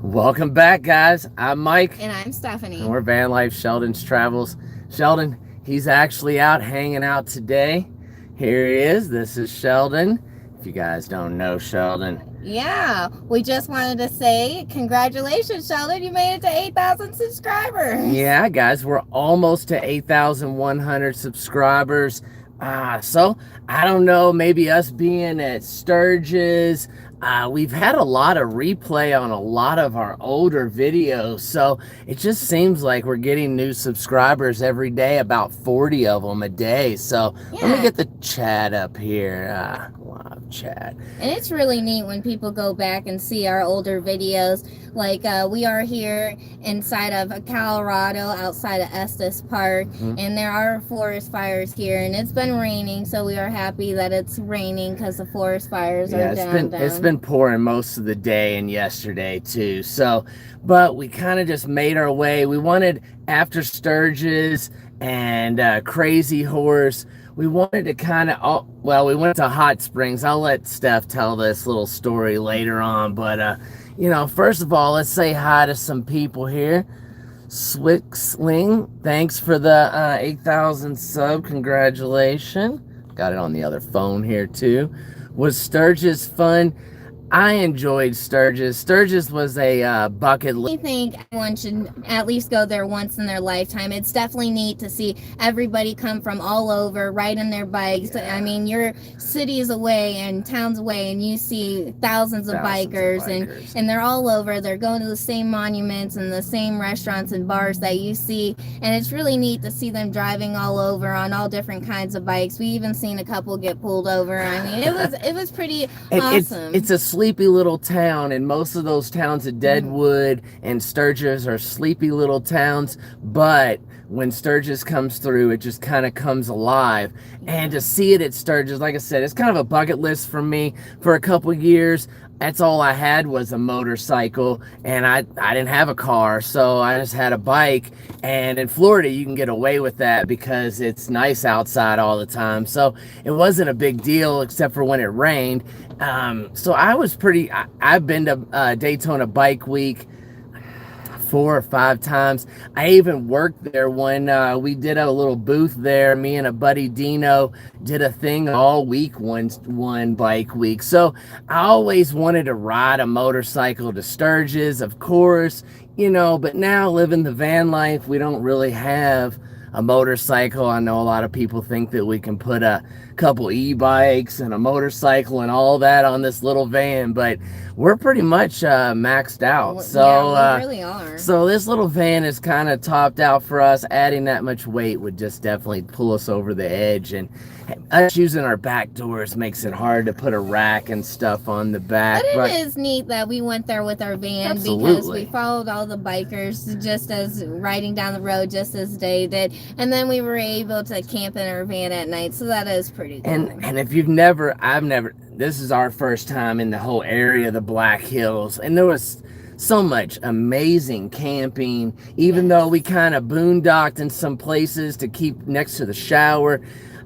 Welcome back, guys. I'm Mike, And I'm and Stephanie. we're Van Life Sheldon's Travels. Sheldon, he's actually out hanging out today. Here he is. This is Sheldon. If you guys don't know Sheldon, Yeah, we just wanted to say congratulations, Sheldon. You made it to 8,000 subscribers. yeah, guys, we're almost to 8,100 subscribers. So I don't know, maybe us being at Sturgis, we've had a lot of replay on a lot of our older videos. So it just seems like we're getting new subscribers every day, about 40 of them a day. So let me Yeah. get the chat up here. Live chat. And it's really neat when people go back and see our older videos. Like we are here inside of Colorado, outside of Estes Park, and there are forest fires here, and it's been raining, so we are happy that it's raining because the forest fires are down. It's been pouring most of the day and yesterday too. So, but we kind of just made our way. We wanted, after Sturgis and Crazy Horse, we wanted to kind of, we went to Hot Springs. I'll let Steph tell this little story later on, but first of all, let's say hi to some people here. Swixling, thanks for the 8,000 sub. Congratulations. Got it on the other phone here too. Was Sturgis fun? I enjoyed Sturgis. Sturgis was a bucket list. I think everyone should at least go there once in their lifetime. It's definitely neat to see everybody come from all over, riding their bikes. Yeah. I mean, you're cities away and towns away, and you see thousands of bikers. And they're all over. They're going to the same monuments and the same restaurants and bars that you see, and it's really neat to see them driving all over on all different kinds of bikes. We even seen a couple get pulled over. I mean, it was pretty awesome. It's a sleepy little town, and most of those towns at Deadwood and Sturgis are sleepy little towns, but when Sturgis comes through, it just kind of comes alive. And to see it at Sturgis, like I said, it's kind of a bucket list for me. For a couple years, that's all I had was a motorcycle, and I didn't have a car, so I just had a bike. And in Florida, you can get away with that because it's nice outside all the time, so it wasn't a big deal except for when it rained. So I was I've been to Daytona Bike Week 4 or 5 times. I even worked there when we did a little booth there. Me and a buddy Dino did a thing all week, one bike week. So I always wanted to ride a motorcycle to Sturgis, of course, but now living the van life, we don't really have a motorcycle. I know a lot of people think that we can put a couple e-bikes and a motorcycle and all that on this little van, but we're pretty much maxed out. So yeah, we really are. So this little van is kind of topped out for us. Adding that much weight would just definitely pull us over the edge, and us using our back doors makes it hard to put a rack and stuff on the back. But it is neat that we went there with our van. Absolutely. Because we followed all the bikers just as riding down the road just as they did, and then we were able to camp in our van at night, so that is pretty cool. And if this is our first time in the whole area of the Black Hills, and there was so much amazing camping, even though we kind of boondocked in some places to keep next to the shower.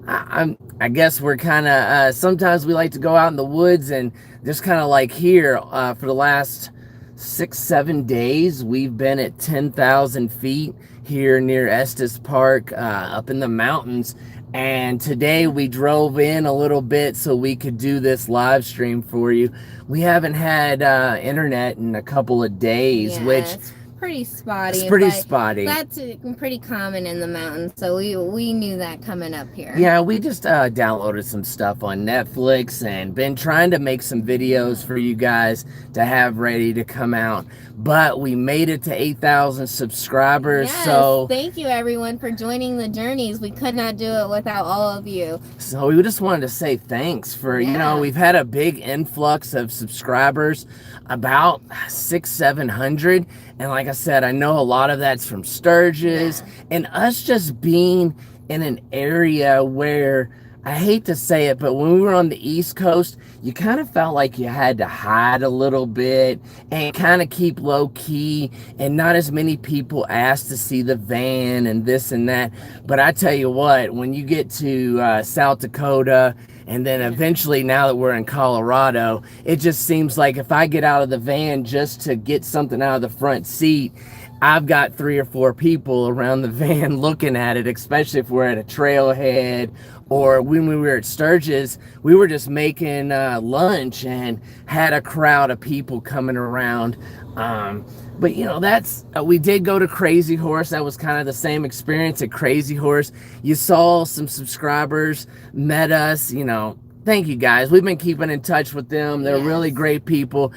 I guess we're kind of sometimes we like to go out in the woods, and just kind of like here for the last 6-7 days we've been at 10,000 feet here near Estes Park, up in the mountains. And today we drove in a little bit so we could do this live stream for you. We haven't had internet in a couple of days, which it's pretty spotty. It's pretty spotty. That's pretty common in the mountains, so we knew that coming up here. Yeah, we just downloaded some stuff on Netflix and been trying to make some videos for you guys to have ready to come out. But we made it to 8,000 subscribers. Yes, so thank you everyone for joining the journeys. We could not do it without all of you. So we just wanted to say thanks for, we've had a big influx of subscribers, about 600-700. And like I said, I know a lot of that's from Sturgis, and us just being in an area where, I hate to say it, but when we were on the East Coast, you kind of felt like you had to hide a little bit and kind of keep low key, and not as many people asked to see the van and this and that. But I tell you what, when you get to South Dakota And then eventually, now that we're in Colorado, it just seems like if I get out of the van just to get something out of the front seat, I've got 3 or 4 people around the van looking at it, especially if we're at a trailhead, or when we were at Sturgis, we were just making lunch and had a crowd of people coming around. But you know, that's we did go to Crazy Horse. That was kind of the same experience at Crazy Horse. You saw some subscribers, met us, you know. Thank you guys. We've been keeping in touch with them. They're really great people.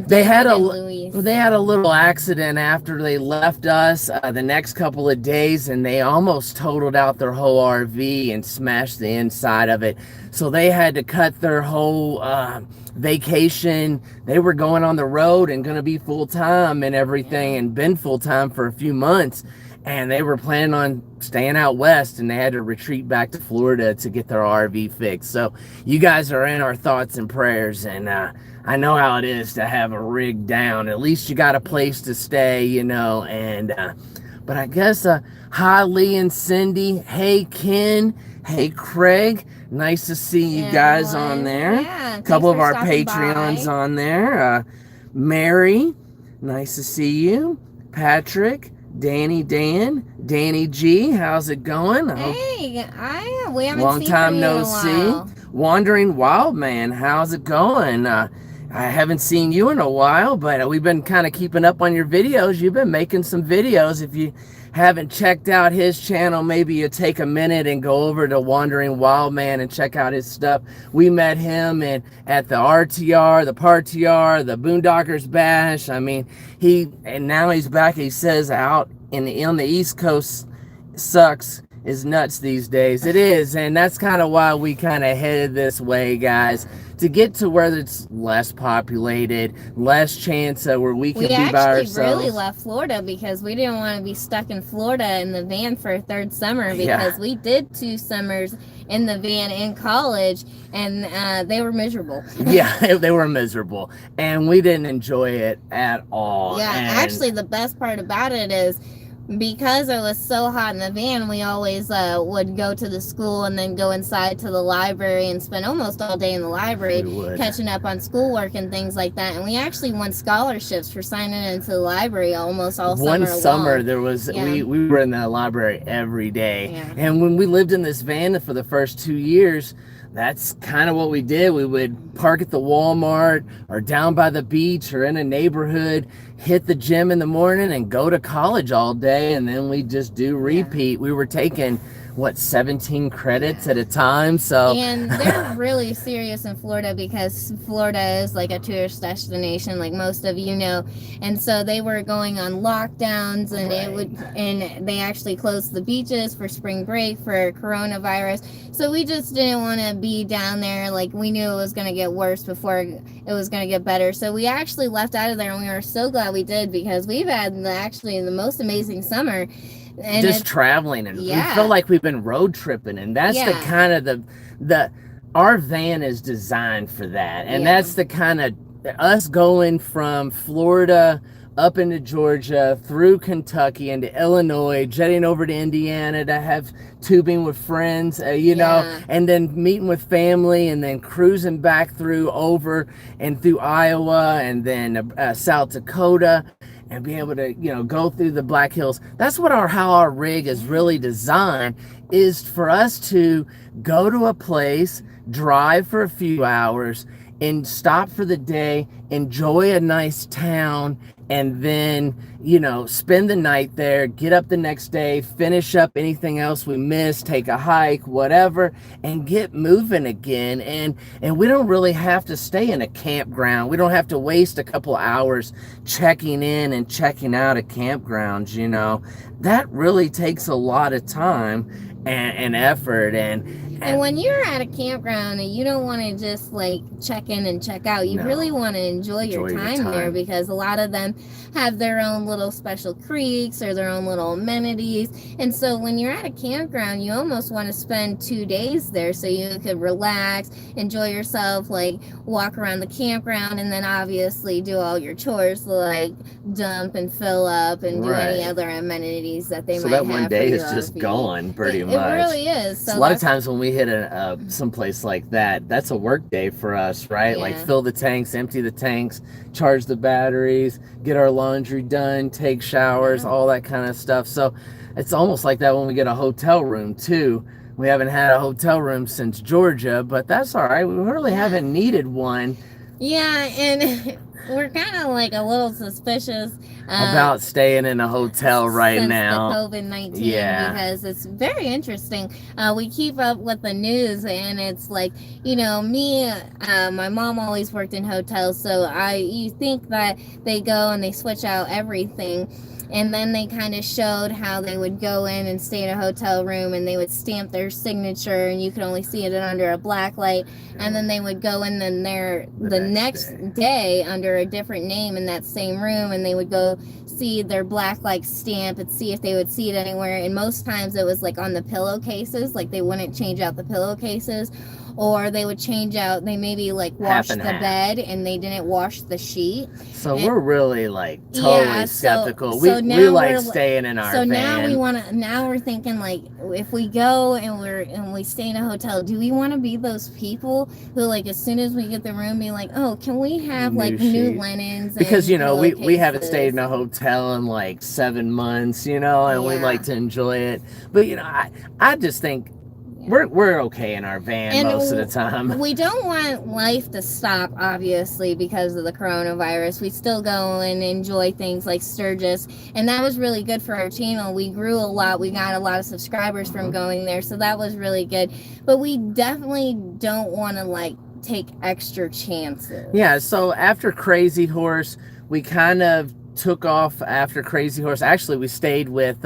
They had a little accident after they left us the next couple of days, and they almost totaled out their whole RV and smashed the inside of it. So they had to cut their whole vacation. They were going on the road and going to be full-time and everything, and been full-time for a few months, and they were planning on staying out west, and they had to retreat back to Florida to get their RV fixed. So you guys are in our thoughts and prayers, and I know how it is to have a rig down. At least you got a place to stay, you know. And but I guess hi Lee and Cindy, hey Ken, hey Craig, nice to see you guys on there. A couple of our Patreons on there. Mary, nice to see you. Patrick, Danny Dan, Danny G, how's it going? Hey, we haven't long seen time you no in a while. see. Wandering Wild Man, how's it going? I haven't seen you in a while, but we've been kind of keeping up on your videos. You've been making some videos. If you haven't checked out his channel, maybe you take a minute and go over to Wandering Wild Man and check out his stuff. We met him at the RTR, the PARTR, the Boondockers Bash. I mean, and now he's back. He says out on the East Coast sucks is nuts these days. It is, and that's kind of why we kind of headed this way, guys, to get to where it's less populated, less chance where we can be by ourselves. We actually really left Florida because we didn't want to be stuck in Florida in the van for a third summer, because we did 2 summers in the van in college, and they were miserable. Yeah, they were miserable, and we didn't enjoy it at all. Yeah, actually the best part about it is, because it was so hot in the van, we always would go to the school and then go inside to the library and spend almost all day in the library catching up on schoolwork and things like that. And we actually won scholarships for signing into the library almost all summer long. One summer there was we were in the library every day. And when we lived in this van for the first 2 years, that's kind of what we did. We would park at the Walmart or down by the beach or in a neighborhood, hit the gym in the morning and go to college all day, and then we just do repeat. We were taking 17 credits at a time. So and they're really serious in Florida, because Florida is like a tourist destination, like most of you know, and so they were going on lockdowns, and and they actually closed the beaches for spring break for coronavirus. So we just didn't want to be down there. Like, we knew it was going to get worse before it was going to get better. So we actually left out of there, and we were so glad we did, because we've had the most amazing summer. And just traveling, and we feel like we've been road tripping, and that's the kind of our van is designed for that. And that's the kind of us going from Florida up into Georgia, through Kentucky into Illinois, jetting over to Indiana to have tubing with friends, you know, and then meeting with family, and then cruising back through over and through Iowa, and then South Dakota, and be able to, you know, go through the Black Hills. That's what how our rig is really designed, is for us to go to a place, drive for a few hours, and stop for the day, enjoy a nice town, and then, you know, spend the night there, get up the next day, finish up anything else we missed, take a hike, whatever, and get moving again. And we don't really have to stay in a campground. We don't have to waste a couple hours checking in and checking out at campgrounds, you know. That really takes a lot of time and effort, and when you're at a campground and you don't want to just like check in and check out, you really want to enjoy your time there, because a lot of them have their own little special creeks or their own little amenities. And so when you're at a campground, you almost want to spend 2 days there so you could relax, enjoy yourself, like walk around the campground, and then obviously do all your chores, like dump and fill up and do any other amenities that they might have. So that one day is just gone pretty much. It really is. So a lot of times when we hit a someplace like that, that's a work day for us, right? Like Yeah. fill the tanks, empty the tanks, charge the batteries, get our laundry done, take showers, Yeah. all that kind of stuff. So it's almost like that when we get a hotel room too. We haven't had a hotel room since Georgia, but that's all right. We really haven't needed one. Yeah, and we're kind of like a little suspicious About staying in a hotel right since now. the COVID-19, Yeah. because it's very interesting. We keep up with the news, and it's like, me, my mom always worked in hotels, so you think that they go and they switch out everything. And then they kind of showed how they would go in and stay in a hotel room, and they would stamp their signature, and you could only see it under a black light. And then they would go in then the next day under a different name in that same room, and they would go see their black like stamp and see if they would see it anywhere. And most times it was like on the pillowcases, like they wouldn't change out the pillowcases, or they would change out, they maybe like washed and the half. bed and they didn't wash the sheet. So And- we're really like totally Yeah, skeptical. so we now like we're- staying in our So van. now we're thinking, like, if we go and we stay in a hotel, do we want to be those people who, like, as soon as we get the room, be like, oh, can we have New like sheet. new linens? Because and we haven't pillowcases? stayed in a hotel in like 7 months, and we Yeah. like to enjoy it. But I just think we're okay in our van And most of the time. We don't want life to stop, obviously, because of the coronavirus. We still go and enjoy things like Sturgis, and that was really good for our channel. We grew a lot. We got a lot of subscribers from going there, so that was really good. But we definitely don't want to like take extra chances. Yeah, so after Crazy Horse, we kind of took off after Crazy Horse. Actually, we stayed with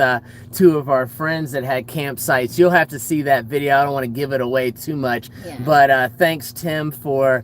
2 of our friends that had campsites. You'll have to see that video. I don't want to give it away too much. Yeah. But thanks, Tim, for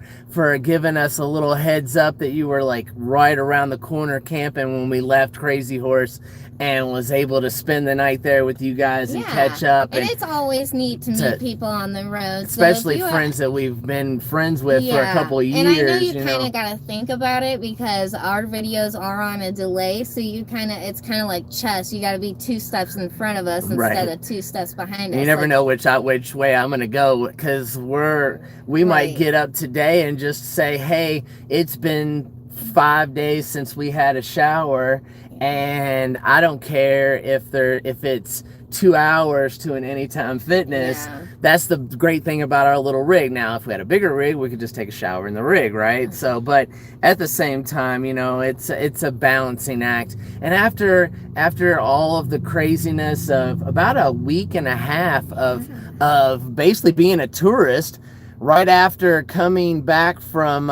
giving us a little heads up that you were like right around the corner camping when we left Crazy Horse, and was able to spend the night there with you guys and catch up. And it's always neat to meet people on the road. Especially friends that we've been friends with for a couple of years. And I know you kind of got to think about it, because our videos are on a delay, so it's kind of like chess. You got to be 2 steps in front of us instead of 2 steps behind us. You never know which way I'm gonna go, because we might get up today and just say, hey, it's been 5 days since we had a shower, and I don't care if it's 2 hours to an Anytime Fitness. Yeah. That's the great thing about our little rig. Now, if we had a bigger rig, we could just take a shower in the rig, right? So, but at the same time, it's a balancing act. And after all of the craziness of about a week and a half of basically being a tourist, right after coming back from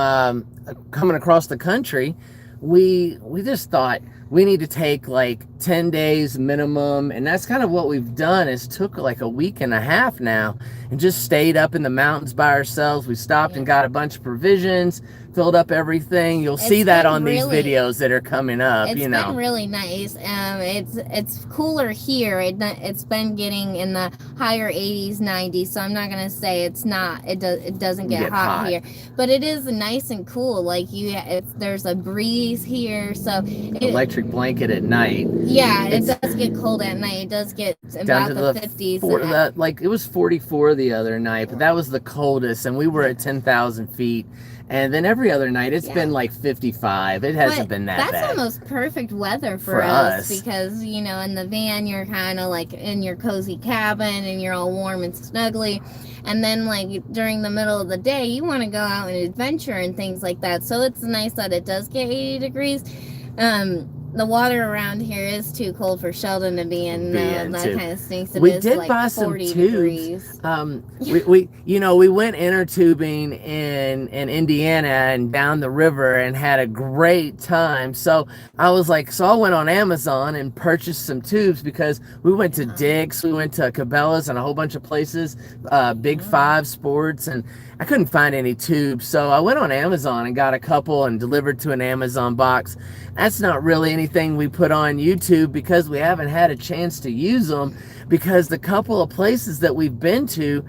coming across the country, we just thought we need to take like 10 days minimum, and that's kind of what we've done. Is took like a week and a half now and just stayed up in the mountains by ourselves. We stopped and got a bunch of provisions, filled up everything. You'll see that on these videos that are coming up. It's been really nice. It's cooler here. It's been getting in the higher 80s, 90s. So I'm not gonna say it doesn't get hot here, but it is nice and cool. Like there's a breeze here, so electric blanket at night. Yeah, it does get cold at night. It does get down about to the 50s. Like it was 44 the other night, but that was the coldest, and we were at 10,000 feet. And then every other night it's been like 55. It hasn't been that bad. That's almost perfect weather for us, because in the van you're kind of like in your cozy cabin and you're all warm and snuggly. And then like during the middle of the day you want to go out and adventure and things like that. So it's nice that it does get 80 degrees. The water around here is too cold for Sheldon to be in. That kind of stinks. We did buy some tubes. Degrees. We went inner tubing in Indiana and down the river and had a great time. So I was like, I went on Amazon and purchased some tubes, because we went to Dick's, we went to Cabela's and a whole bunch of places, Big Five Sports, and I couldn't find any tubes. So I went on Amazon and got a couple and delivered to an Amazon box. That's not really anything we put on YouTube, because we haven't had a chance to use them, because the couple of places that we've been to,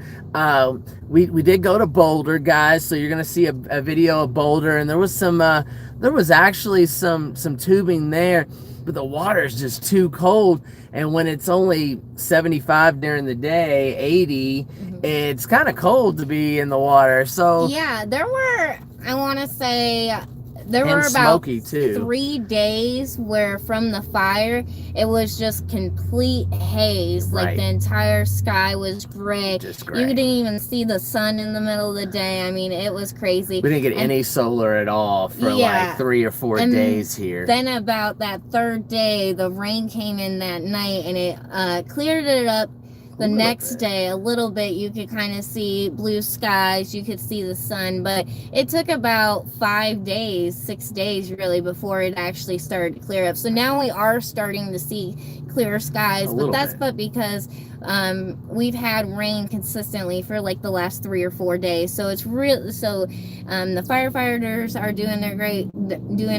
we did go to Boulder, guys, so you're gonna see a video of Boulder, and there was actually some tubing there, but the water is just too cold. And when it's only 75 during the day, 80, it's kind of cold to be in the water. So yeah, there were, I want to say, there and were about smoky too. 3 days where from the fire it was just complete haze. Like Right. the entire sky was gray. Just You gray. didn't even see the sun in the middle of the day. I mean, it was crazy. We didn't get And any solar at all for Yeah. like 3 or 4 And days here. Then about that third day, the rain came in that night and it cleared it up. The little next bit. day, a little bit, you could kind of see blue skies, you could see the sun, but it took about 5 days, 6 days really, before it actually started to clear up. So now we are starting to see clear skies, A but little bit. because we've had rain consistently for like the last 3 or 4 days. So it's real. So the firefighters are doing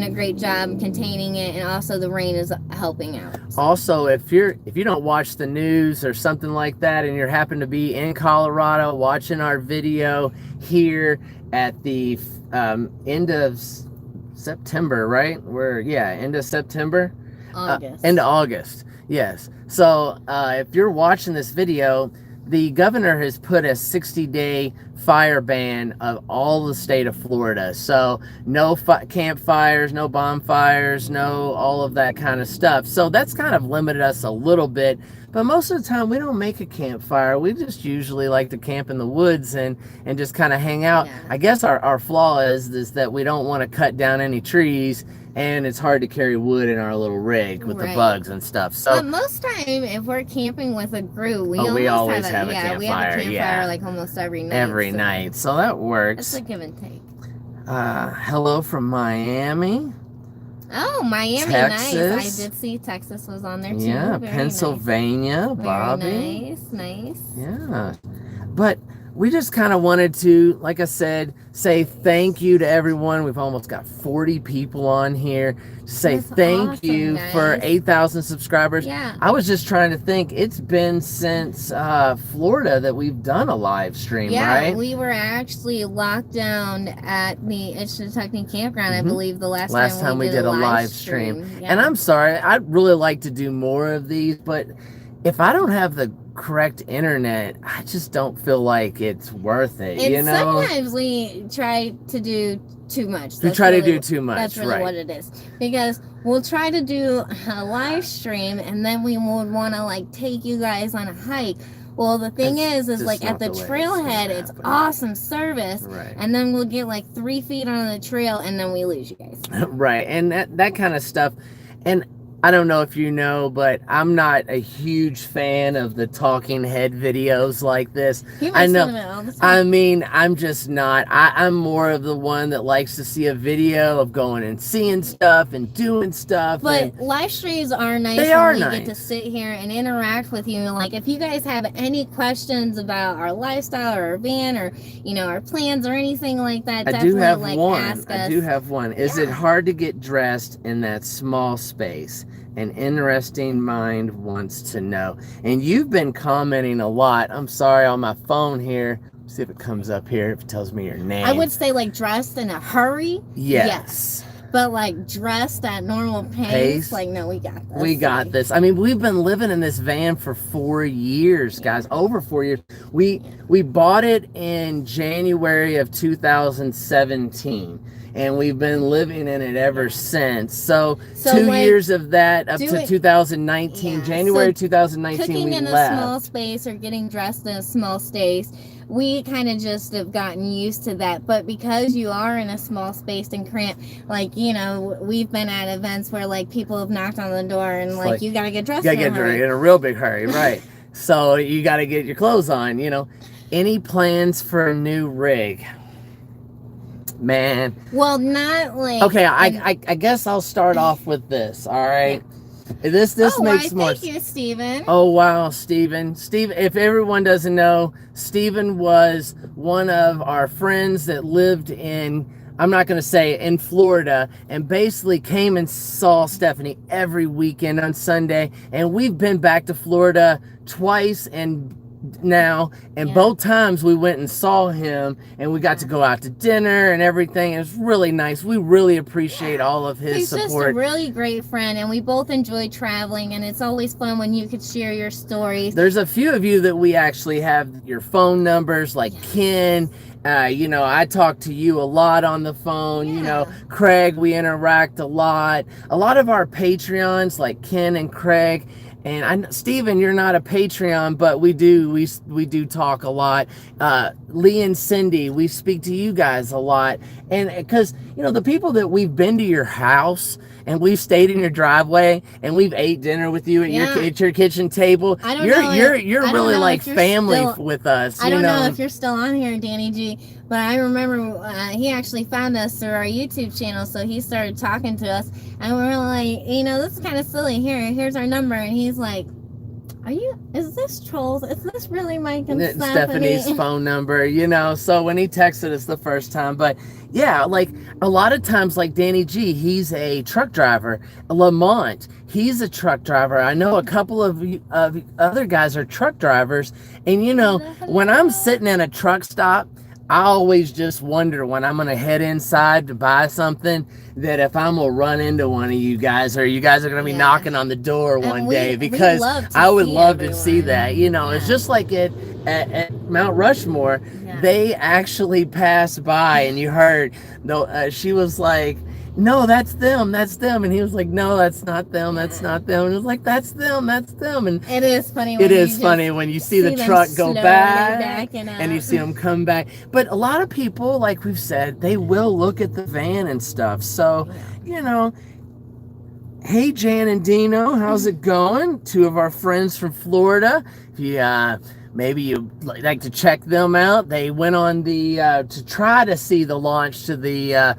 a great job containing it, and also the rain is helping out. Also, if you don't watch the news or something like that, and you happen to be in Colorado watching our video here at the end of September, right? End of September, August. end of August. Yes. So if you're watching this video, the governor has put a 60-day fire ban of all the state of Florida. So no campfires, no bonfires, no all of that kind of stuff. So that's kind of limited us a little bit. But most of the time we don't make a campfire. We just usually like to camp in the woods and just kind of hang out. Yeah. I guess our flaw is that we don't want to cut down any trees, and it's hard to carry wood in our little rig with the Right. bugs and stuff. So But most time, if we're camping with a group, we we almost always have a we have a campfire, campfire yeah. like almost every night. every so night. So that It's works. a give and take. Hello from Miami. Oh, Miami, Texas. nice. I did see Texas was on there too. Yeah, Very Pennsylvania, Nice. Bobby. Very nice. Yeah. But we just kind of wanted to, like I said, say thank you to everyone. We've almost got 40 people on here. Say That's thank awesome, you guys. for 8,000 subscribers. Yeah. I was just trying to think. It's been since Florida that we've done a live stream, Yeah, right? we were actually locked down at the Ishtatechnik campground, I Mhm. believe, the last Time we did a live stream. Yeah. And I'm sorry, I'd really like to do more of these, but if I don't have the correct internet, I just don't feel like it's worth it, and you know? sometimes we try to do too much. We That's try to really do too much, That's really right? what it is. Because we'll try to do a live stream and then we would want to like take you guys on a hike. Well, the thing That's is just like not at the the way it's trailhead, gonna it's happen. awesome service. Right. And then we'll get like 3 feet on the trail and then we lose you guys. Right. And that kind of stuff. And I don't know if you know, but I'm not a huge fan of the talking head videos like this. He I makes know. fun of it all the time. I mean, I'm just not. I'm more of the one that likes to see a video of going and seeing stuff and doing stuff. and- But live streams are nice. They when are we get to nice. sit here and interact with you. Like, if you guys have any questions about our lifestyle or our van or, our plans or anything like that, I definitely do have one. ask us. I do have one. Is it Yeah. hard to get dressed in that small space? An interesting mind wants to know. And you've been commenting a lot. I'm sorry, on my phone here. See if it comes up here. If it tells me your name. I would say, like, dressed in a hurry. Yes. But, like, dressed at normal pace. Pace? Like, no, we got this. We got this. I mean, we've been living in this van for 4 years, guys. Over 4 years. We bought it in January of 2017, and we've been living in it ever since. So 2 like, years of that up do to it- 2019, Yeah, January so 2019, Cooking we in a left. small space or getting dressed in a small space, we kind of just have gotten used to that. But because you are in a small space and cramped, like, we've been at events where, like, people have knocked on the door and, like, you got to get dressed You gotta in a get hurry. in a real big hurry, right? So you got to get your clothes on, Any plans for a new rig? Man. Well, not like... Okay, I guess I'll start off with this, all right? This makes more Thank you, Steven. Oh, wow, Steven. Steven, if everyone doesn't know, Steven was one of our friends that lived in, I'm not going to say in Florida, and basically came and saw Stephanie every weekend on Sunday. And we've been back to Florida twice and now, and Yeah. both times we went and saw him, and we got to go out to dinner and everything. It was really nice. We really appreciate all of his He's just a support. really great friend, and we both enjoy traveling, and it's always fun when you could share your stories. There's a few of you that we actually have your phone numbers, like Ken. You know, I talk to you a lot on the phone. You know, Yeah. Craig, we interact a lot. A lot of our Patreons, like Ken and Craig, and Steven, you're not a Patreon, but we do talk a lot. Lee and Cindy, we speak to you guys a lot, and because you know the people that we've been to your house and we've stayed in your driveway and we've ate dinner with you at your kitchen table. I don't you're know you're if- you're I don't really know like if you're family still- with us. I don't you know if you're still on here, Danny G, but I remember he actually found us through our YouTube channel, so he started talking to us, and we were like, you know, this is kind of silly. Here's our number, and he's like, is this trolls? Is this really Mike and Stephanie's phone number, you know? So when he texted us the first time, but yeah, like a lot of times, like Danny G, he's a truck driver. Lamont, he's a truck driver. I know a couple of other guys are truck drivers, and you know, when I'm sitting in a truck stop, I always just wonder when I'm gonna head inside to buy something that if I'm gonna run into one of you guys, or you guys are gonna be Yeah. knocking on the door one day, we because love to I would see love to see everyone. that. You know, it's Yeah. just like at Mount Rushmore, Yeah. they actually passed by, and you heard, no, she was like, no, that's them, and he was like, no, that's not them, and it was like, that's them, and It is funny. it is funny when you see the them truck go slowly back backing and you up. see them come back. But a lot of people, like we've said, they will look at the van and stuff. So, you know, hey, Jan and Dino, how's it going? Two of our friends from Florida. If you, maybe you like to check them out. They went on the, to try to see the launch to the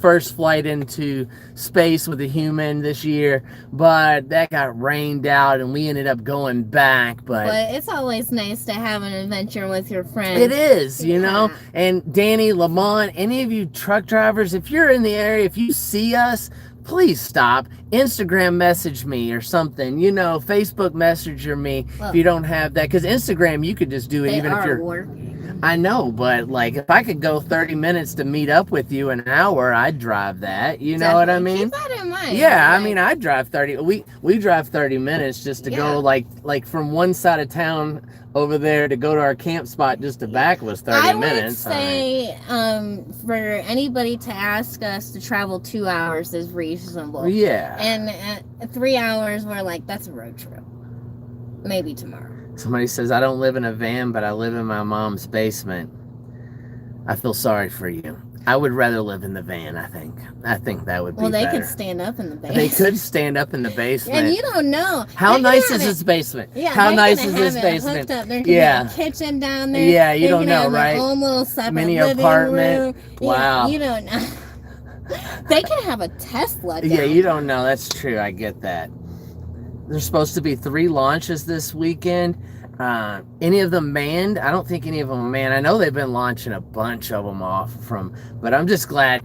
first flight into space with a human this year, but that got rained out and we ended up going back. But it's always nice to have an adventure with your friends. it is, you know. Yeah. And Danny, Lamont, any of you truck drivers, if you're in the area, if you see us, please stop. Instagram message me or something, you know, Facebook messenger me if you don't have that, because Instagram you could just do it They even if are you're working. I know, but like if I could go 30 minutes to meet up with you an hour, I'd drive that. You know what I Definitely. mean? Keep that in mind. Yeah, I Like, mean, I'd drive 30. We drive 30 minutes just to Yeah. go like from one side of town over there to go to our camp spot just to back was 30 I minutes. would say for anybody to ask us to travel 2 hours is reasonable. Yeah. And 3 hours, we're like, that's a road trip. Maybe tomorrow. Somebody says, I don't live in a van, but I live in my mom's basement. I feel sorry for you. I would rather live in the van, I think. I think that would be Well, they better. could stand up in the basement. They could stand up in the basement. And you don't know. How They could nice have is it- this basement? Yeah, How they're nice gonna is this have it basement? hooked up. There could Yeah. be a kitchen down there. Yeah, you They don't could know, have their right? own little separate Mini living apartment. room. Wow. You don't know. They could have a Tesla. Yeah, down you don't know. That's true. I get that. There's supposed to be 3 launches this weekend. Any of them manned? I don't think any of them are manned. I know they've been launching a bunch of them off from, but I'm just glad.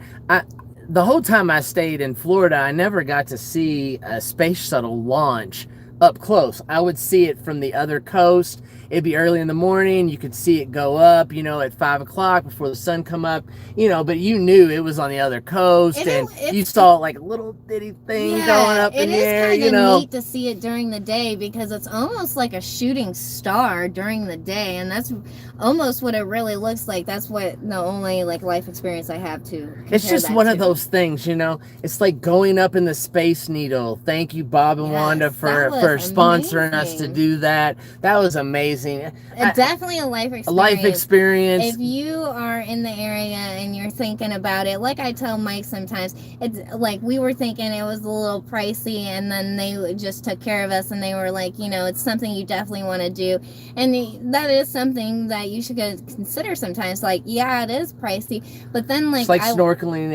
The whole time I stayed in Florida, I never got to see a space shuttle launch up close. I would see it from the other coast. It'd be early in the morning. You could see it go up, you know, at 5 o'clock before the sun come up, you know, but you knew it was on the other coast, and you saw like a little bitty thing going up in the air, you know. It is neat to see it during the day because it's almost like a shooting star during the day, and that's almost what it really looks like. That's what the only like life experience I have to compare It's just that one to. of those things, you know. It's like going up in the Space Needle. Thank you, Bob and Yes, Wanda, that for was sponsoring us to amazing. do that. That was amazing. Definitely a life experience. A life experience. If you are in the area and you're thinking about it, like I tell Mike sometimes, it's like we were thinking it was a little pricey, and then they just took care of us, and they were like, you know, it's something you definitely want to do, and that is something that you should consider sometimes. Like, yeah, it is pricey, but then It's like snorkeling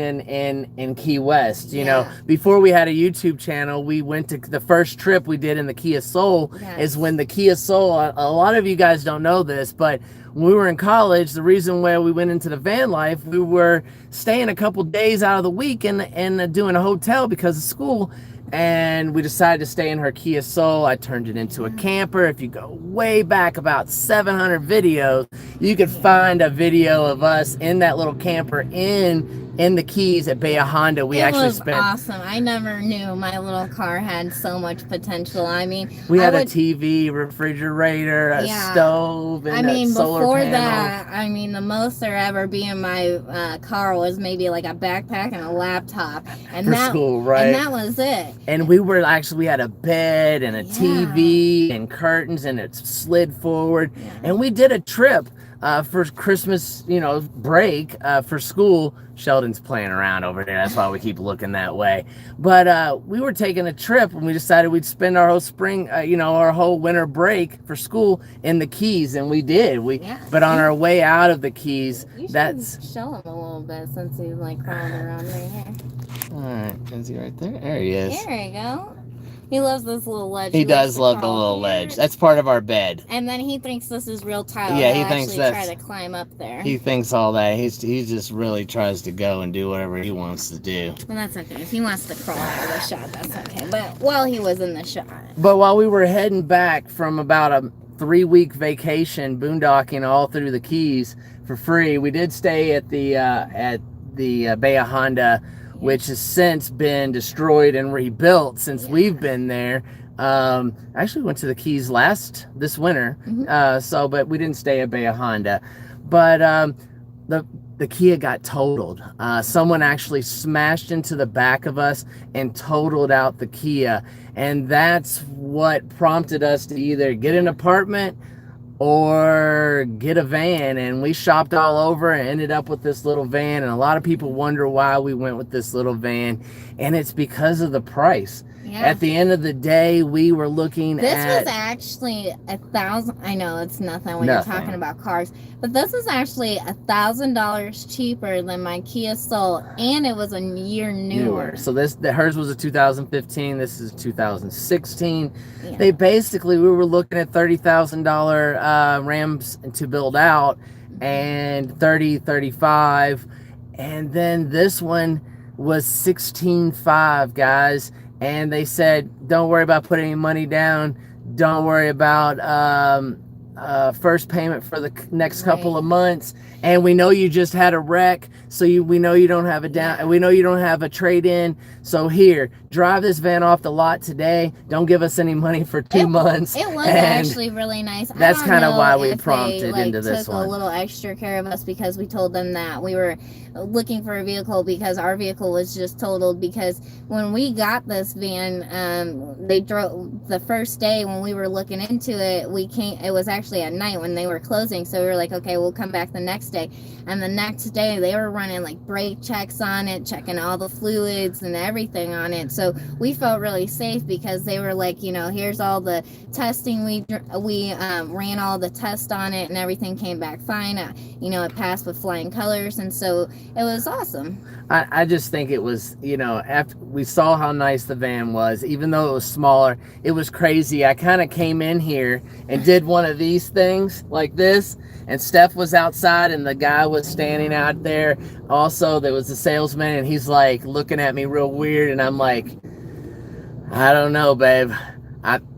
in Key West, you know. Yeah. Before we had a YouTube channel, we went to the first trip we did in the Kia Soul. Yes. Is when the Kia Soul, a lot of you guys don't know this, but when we were in college, the reason why we went into the van life, we were staying a couple days out of the week and doing a hotel because of school. and we decided to stay in her Kia Soul. I turned it into a camper. If you go way back about 700 videos, you could find a video of us in that little camper in the Keys at Bay Honda. We actually spent awesome. I never knew my little car had so much potential. I mean, we had a TV, refrigerator, a stove, and a solar before panel. that, I mean, the most there ever be in my car was maybe like a backpack and a laptop, and For school, right? And that was it. And we had a bed and a TV and curtains, and it slid forward. And we did a trip for Christmas, break for school. Sheldon's playing around over there. That's why we keep looking that way. But we were taking a trip, and we decided we'd spend our whole spring, our whole winter break for school in the Keys, and we did. But on our way out of the Keys, you should that's show him a little bit since he's like crawling around right here. All right, is he right there? There he is. There you go. He loves this little ledge. He does love the little ledge. That's part of our bed. And then he thinks this is real tile. Yeah, he thinks that's. that's. Try to climb up there. He thinks all that. He just really tries to go and do whatever he wants to do. Well, that's okay. If he wants to crawl out of the shot, that's okay. But while he was in the shot. But while we were heading back from about a 3-week vacation, boondocking all through the Keys for free, we did stay at the Bay Honda, which has since been destroyed and rebuilt since we've been there. Actually went to the Keys this winter, but we didn't stay at Bay Honda. But the Kia got totaled. Someone actually smashed into the back of us and totaled out the Kia, and that's what prompted us to either get an apartment or get a van. And we shopped all over and ended up with this little van. And a lot of people wonder why we went with this little van, and it's because of the price. At the end of the day, we were looking This was actually $1,000. I know it's nothing when you're talking about cars, but this is actually $1,000 cheaper than my Kia Soul, and it was a year newer. So hers was a 2015. This is 2016. We were looking at $30,000 Rams to build out, and 35, and then this one was 16.5, guys. And they said, don't worry about putting any money down. Don't worry about first payment for the next couple of months. And we know you just had a wreck, so we know you don't have a down. And we know you don't have a trade-in. So here, drive this van off the lot today. Don't give us any money for 2 months. It was actually really nice. That's kind of why we prompted into this one. Took a little extra care of us because we told them that we were looking for a vehicle because our vehicle was just totaled. Because when we got this van, they drove the first day when we were looking into it. It was actually at night when they were closing, so we were like, okay, we'll come back the next day. And the next day they were running like brake checks on it, checking all the fluids and everything on it. So we felt really safe because they were like, here's all the testing. We ran all the tests on it and everything came back fine. It passed with flying colors, and so it was awesome. I just think it was, after we saw how nice the van was, even though it was smaller, it was crazy. I kind of came in here and did one of these things like this, and Steph was outside and the guy was standing out there. Also, there was a salesman, and he's like looking at me real weird, and I'm like, I don't know, babe.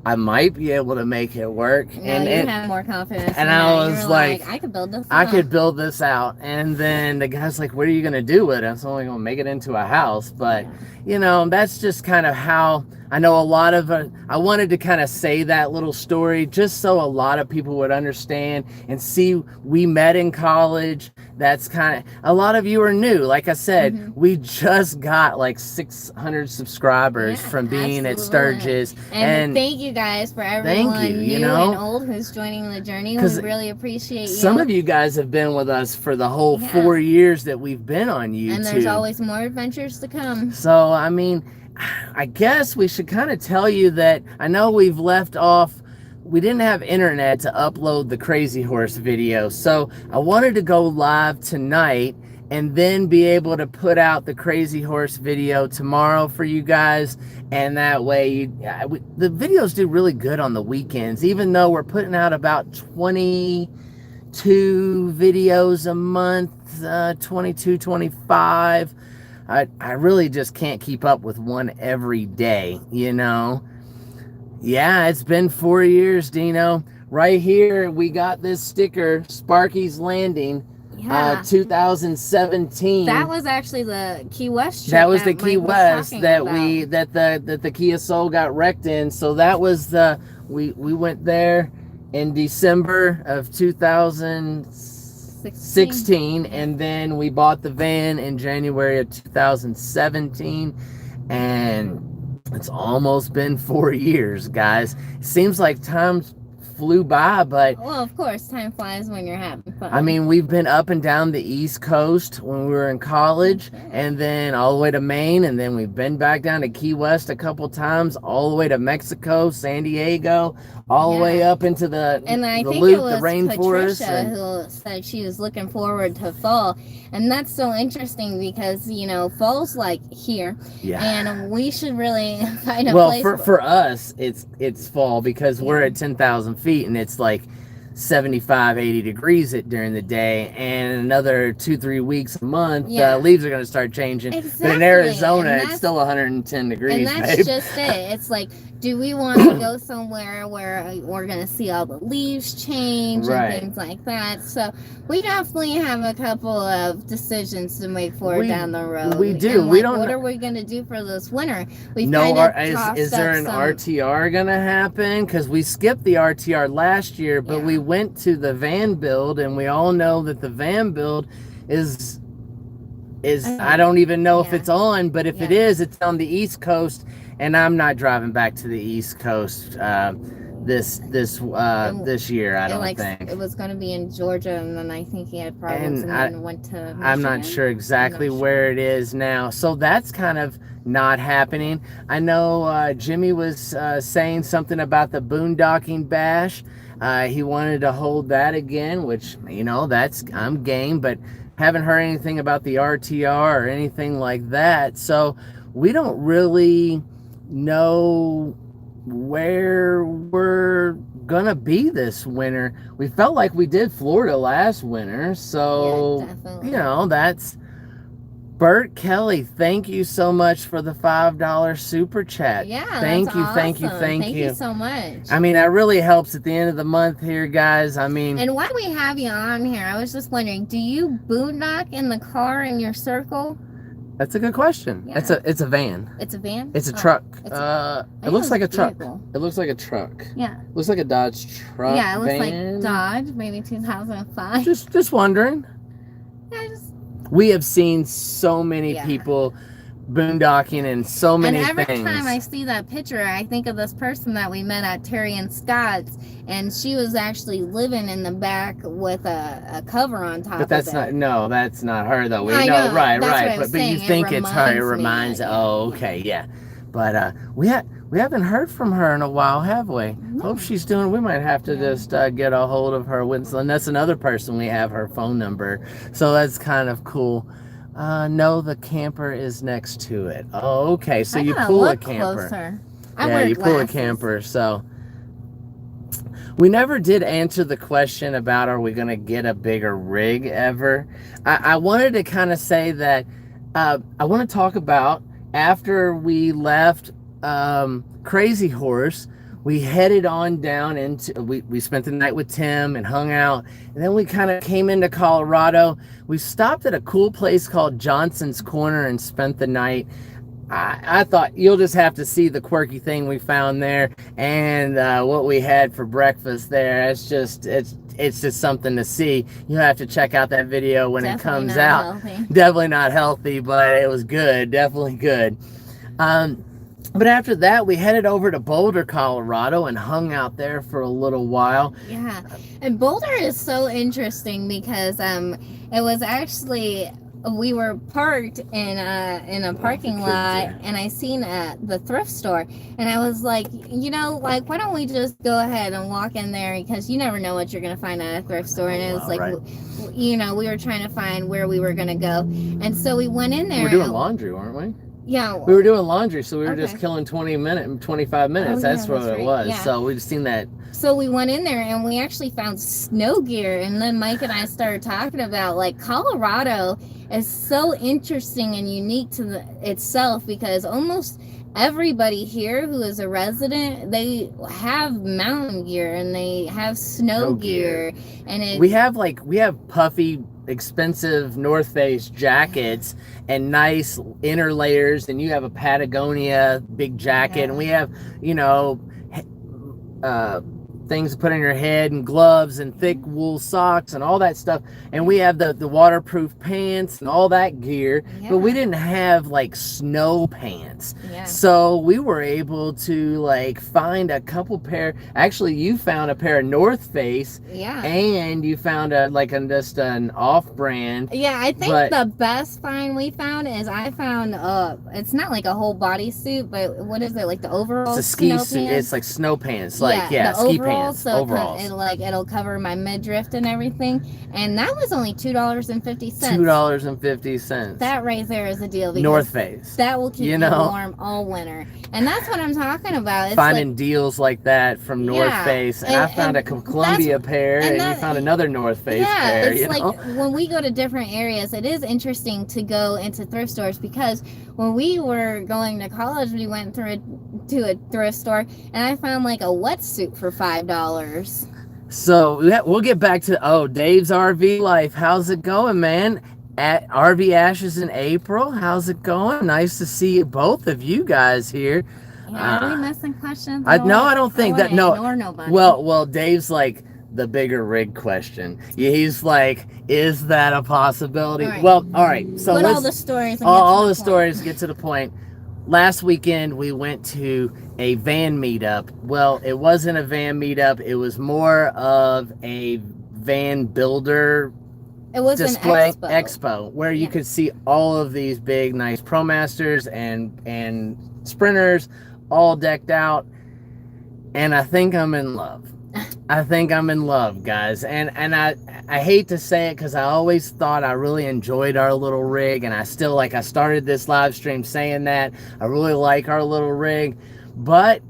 I might be able to make it work. No, and you have more confidence. And I was like, I could build this. I could build this out. And then the guy's like, what are you gonna do with it? I'm only gonna make it into a house. But that's just kind of how I know a lot of. I wanted to kind of say that little story just so a lot of people would understand and see. We met in college. That's kind of, a lot of you are new. Like I said, we just got like 600 subscribers from being at Sturgis. And thank you guys for everyone new and old who's joining the journey. We really appreciate you. Some of you guys have been with us for the whole 4 years that we've been on YouTube. And there's always more adventures to come. So, I mean, I guess we should kind of tell you that I know we've left off. We didn't have internet to upload the Crazy Horse video, so I wanted to go live tonight and then be able to put out the Crazy Horse video tomorrow for you guys. And that way, the videos do really good on the weekends, even though we're putting out about 22 videos a month, 22, 25. I really just can't keep up with one every day, you know. Yeah, it's been 4 years, Dino. Right here, we got this sticker, Sparky's Landing, Yeah. 2017. That was actually the Key West trip. That was the Mike Key was West talking that about. the Kia Soul got wrecked in. So that was the we went there in December of 2016, and then we bought the van in January of 2017, and it's almost been 4 years, guys. It seems like time flew by, but Well, of course, time flies when you're having fun. I mean, we've been up and down the East Coast when we were in college, and then all the way to Maine, and then we've been back down to Key West a couple times, all the way to Mexico, San Diego, all the way up into the and I the think loop, it was the rainforest. Patricia who said she was looking forward to fall, and that's so interesting because fall's like here, Yeah. and we should really find a Well, place. for us, it's fall because we're at 10,000 feet, and it's like 75, 80 degrees during the day, and in another 2-3 weeks a month, leaves are going to start changing. Exactly. But in Arizona, it's still 110 degrees. And that's babe. just it. It's like, do we want to go somewhere where we're going to see all the leaves change Right. and things like that? So we definitely have a couple of decisions to make down the road. We do. And, We don't. What are we going to do for this winter? Is there an RTR going to happen? Because we skipped the RTR last year, but we went to the van build, and we all know that the van build is I don't even know if it's on, but if it is, it's on the East Coast, and I'm not driving back to the East Coast this year. I don't think it was going to be in Georgia, and then I think he had problems, and then went to Michigan. I'm not sure exactly where it is now, so that's kind of not happening. I know Jimmy was saying something about the boondocking bash. He wanted to hold that again, which I'm game, but haven't heard anything about the RTR or anything like that. So we don't really know where we're gonna be this winter. We felt like we did Florida last winter, so that's Bert Kelly. Thank you so much for the $5 super chat. Thank you so much. I mean, that really helps at the end of the month here, guys. I mean, and why do we have you on here? I was just wondering, do you boondock in the car in your circle? That's a good question. It's a van. It's a van? It's a truck. It looks like a truck. It looks like a truck. Yeah. Looks like a Dodge truck. Yeah, it looks like Dodge, maybe 2005. Just wondering. We have seen so many people boondocking and so many things. And every time I see that picture, I think of this person that we met at Terry and Scott's, and she was actually living in the back with a cover on top of it. But that's not her though. I know, right. But you think it's her. It reminds. Oh, okay, yeah. But we haven't heard from her in a while, have we? No. Hope she's doing. We might have to just get a hold of her. And that's another person we have her phone number, so that's kind of cool. No, the camper is next to it. Oh, okay. So you pull a camper. Closer. You pull a camper. So we never did answer the question about are we going to get a bigger rig ever. I wanted to kind of say that I want to talk about after we left Crazy Horse. We headed on down into, we spent the night with Tim and hung out, and then we kind of came into Colorado. We stopped at a cool place called Johnson's Corner and spent the night. I thought you'll just have to see the quirky thing we found there and what we had for breakfast there. It's just something to see. You'll have to check out that video when it comes out. Definitely not healthy, but it was good. Definitely good. But after that, we headed over to Boulder, Colorado, and hung out there for a little while. Yeah, and Boulder is so interesting because it was actually, we were parked in a parking lot, and I seen the thrift store, and I was like, why don't we just go ahead and walk in there, because you never know what you're gonna find at a thrift store. And it was we were trying to find where we were gonna go, and so we went in there. We're doing laundry, weren't we? Yeah. We were doing laundry, so we were just Okay. killing 25 minutes. Oh, That's yeah, what that's it right. was. Yeah. So we've seen that. So we went in there and we actually found snow gear, and then Mike and I started talking about like Colorado is so interesting and unique to itself, because almost everybody here who is a resident, they have mountain gear and they have snow Snow gear, gear. and it's, We have puffy, expensive North Face jackets and nice inner layers, and you have a Patagonia big jacket, and we have, things to put on your head and gloves and thick wool socks and all that stuff, and we have the waterproof pants and all that gear, but we didn't have like snow pants. So we were able to like find a couple pair. Actually, you found a pair of North Face, and you found just an off-brand. I think the best find we found is I found it's not like a whole bodysuit, but what is it, like the overall? It's a ski snow suit. pants? It's like snow pants, the ski overall, pants, so overalls. It'll cover my midriff and everything, and that was only $2.50. $2.50. That right there is a deal. Because North Face. That will keep you warm all winter, and that's what I'm talking about. It's finding deals like that from North Face, and I found a Columbia pair, and you found another North Face pair. It's like when we go to different areas, it is interesting to go into thrift stores, because when we were going to college, we went to a thrift store, and I found like a wetsuit for $5. So we'll get back to Dave's RV life. How's it going, man? At RV Ashes in April. How's it going? Nice to see both of you guys here. Are we missing questions? No, I don't think that. No. Ignore nobody. Well, Dave's like the bigger rig question. He's like, is that a possibility? All right. Well, all right. So all the stories. All the stories get to the point. Last weekend we went to a van meetup. Well, it wasn't a van meetup. It was more of a van builder. It was display an expo where you could see all of these big, nice ProMasters and Sprinters all decked out. And I think I'm in love. I think I'm in love, guys. And I hate to say it, because I always thought I really enjoyed our little rig, and I started this live stream saying that I really like our little rig, but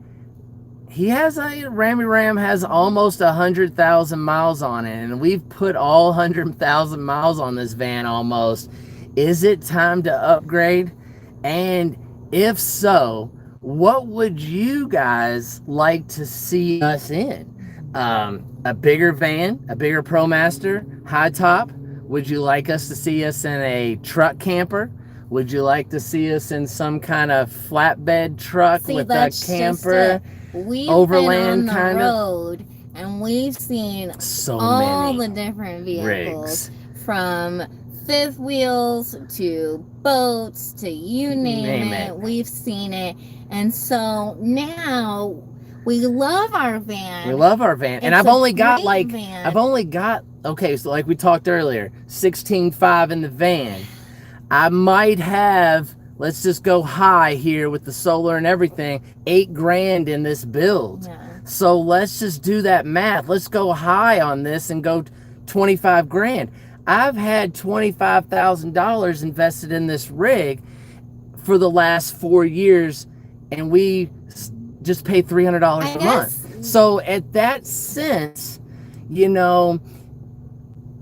Rammy Ram has almost 100,000 miles on it, and we've put all 100,000 miles on this van almost. Is it time to upgrade? And if so, what would you guys like to see us in? A bigger van, a bigger ProMaster, high top? Would you like us to see us in a truck camper? Would you like to see us in some kind of flatbed truck with a camper? We've overland been on the road, and we've seen all the different vehicles, from fifth wheels to boats to you name it. We've seen it, and so now we love our van. And I've only got so like we talked earlier, 16.5 in the van. I might have, let's just go high here with the solar and everything, $8,000 in this build. So let's just do that math. Let's go high on this and go $25,000. I've had $25,000 invested in this rig for the last 4 years, and we just pay $300 a month. So at that sense,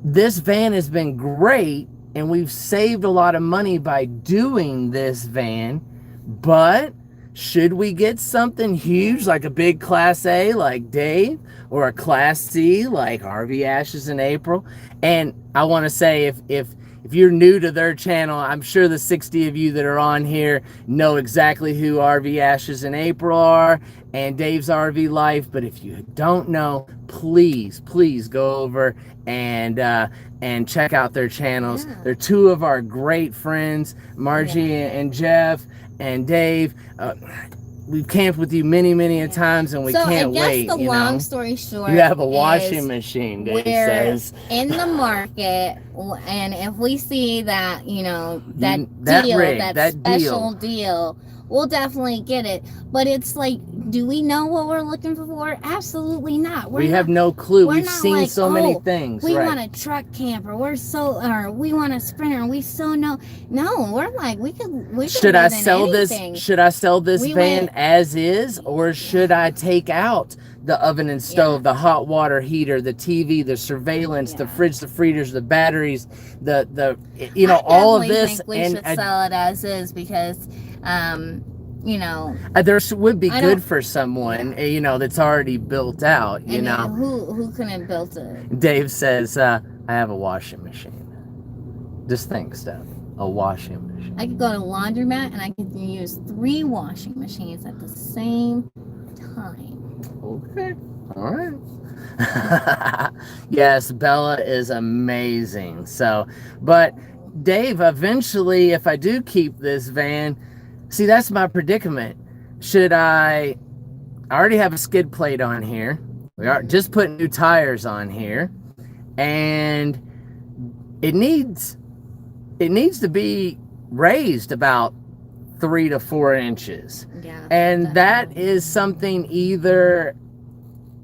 this van has been great, and we've saved a lot of money by doing this van. But should we get something huge like a big Class A like Dave, or a Class C like RV Ashes in April? And I want to say, if you're new to their channel, I'm sure the 60 of you that are on here know exactly who RV Ashes in April are and Dave's RV Life. But if you don't know, please go over and check out their channels. They're two of our great friends, Margie and Jeff and Dave. We've camped with you many a times, and we can't wait. So I guess the long story short, you have a washing machine, Dave says. In the market, and if we see that, that special deal, we'll definitely get it. But it's like, do we know what we're looking for? Absolutely not. We have no clue. we're We've not seen like, so many "Oh, things. we Right. want a truck camper. Or we want a Sprinter. And we so know. No, we're like, we could Should I live in sell this? anything. Should I sell this We van went- as is, or should I take out the oven and stove, the hot water heater, the TV, the surveillance, the Yeah. fridge, the freezers, the batteries, the I all of definitely this? think we should sell it as is because, there would be I good don't- for someone, that's already built out. and who couldn't have built it? Dave says, "I have a washing machine." Just think, Steph, a washing machine. I could go to laundromat and I could use 3 washing machines at the same time. Okay. All right. Yes, Bella is amazing. So, but Dave, eventually, if I do keep this van, see, that's my predicament. Should I already have a skid plate on here. We are just putting new tires on here. And it needs to be raised about 3 to 4 inches. Yeah. And that is something either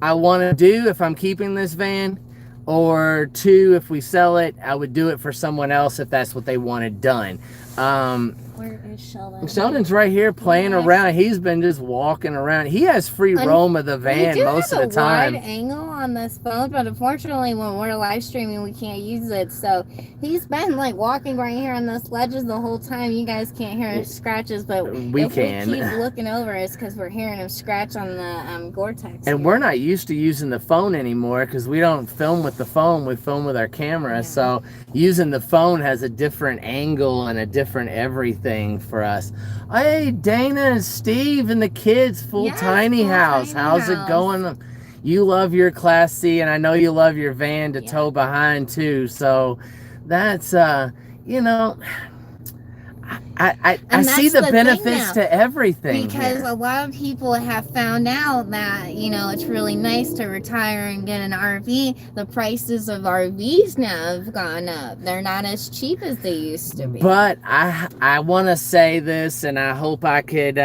I want to do if I'm keeping this van, or 2, if we sell it, I would do it for someone else if that's what they wanted done. Where is Sheldon? Sheldon's right here playing around. He's been just walking around. He has free roam of the van most of the time. We do have a wide angle on this phone, but unfortunately when we're live streaming we can't use it. So he's been like walking right here on those ledges the whole time. You guys can't hear his scratches, but We if can. we keep looking over, it's because we're hearing him scratch on the Gore-Tex. And here. we're not used to using the phone anymore because we don't film with the phone. We film with our camera. Yeah. So using the phone has a different angle and a different everything for us. Hey, Dana and Steve and the kids, Yes, tiny full house. tiny How's house. it going? You love your Class C, and I know you love your van to Yeah. tow behind too. So that's I And see that's the the thing benefits now, to everything because here. a lot of people have found out that it's really nice to retire and get an RV. The prices of RVs now have gone up. They're not as cheap as they used to be. But I want to say this, and I hope I could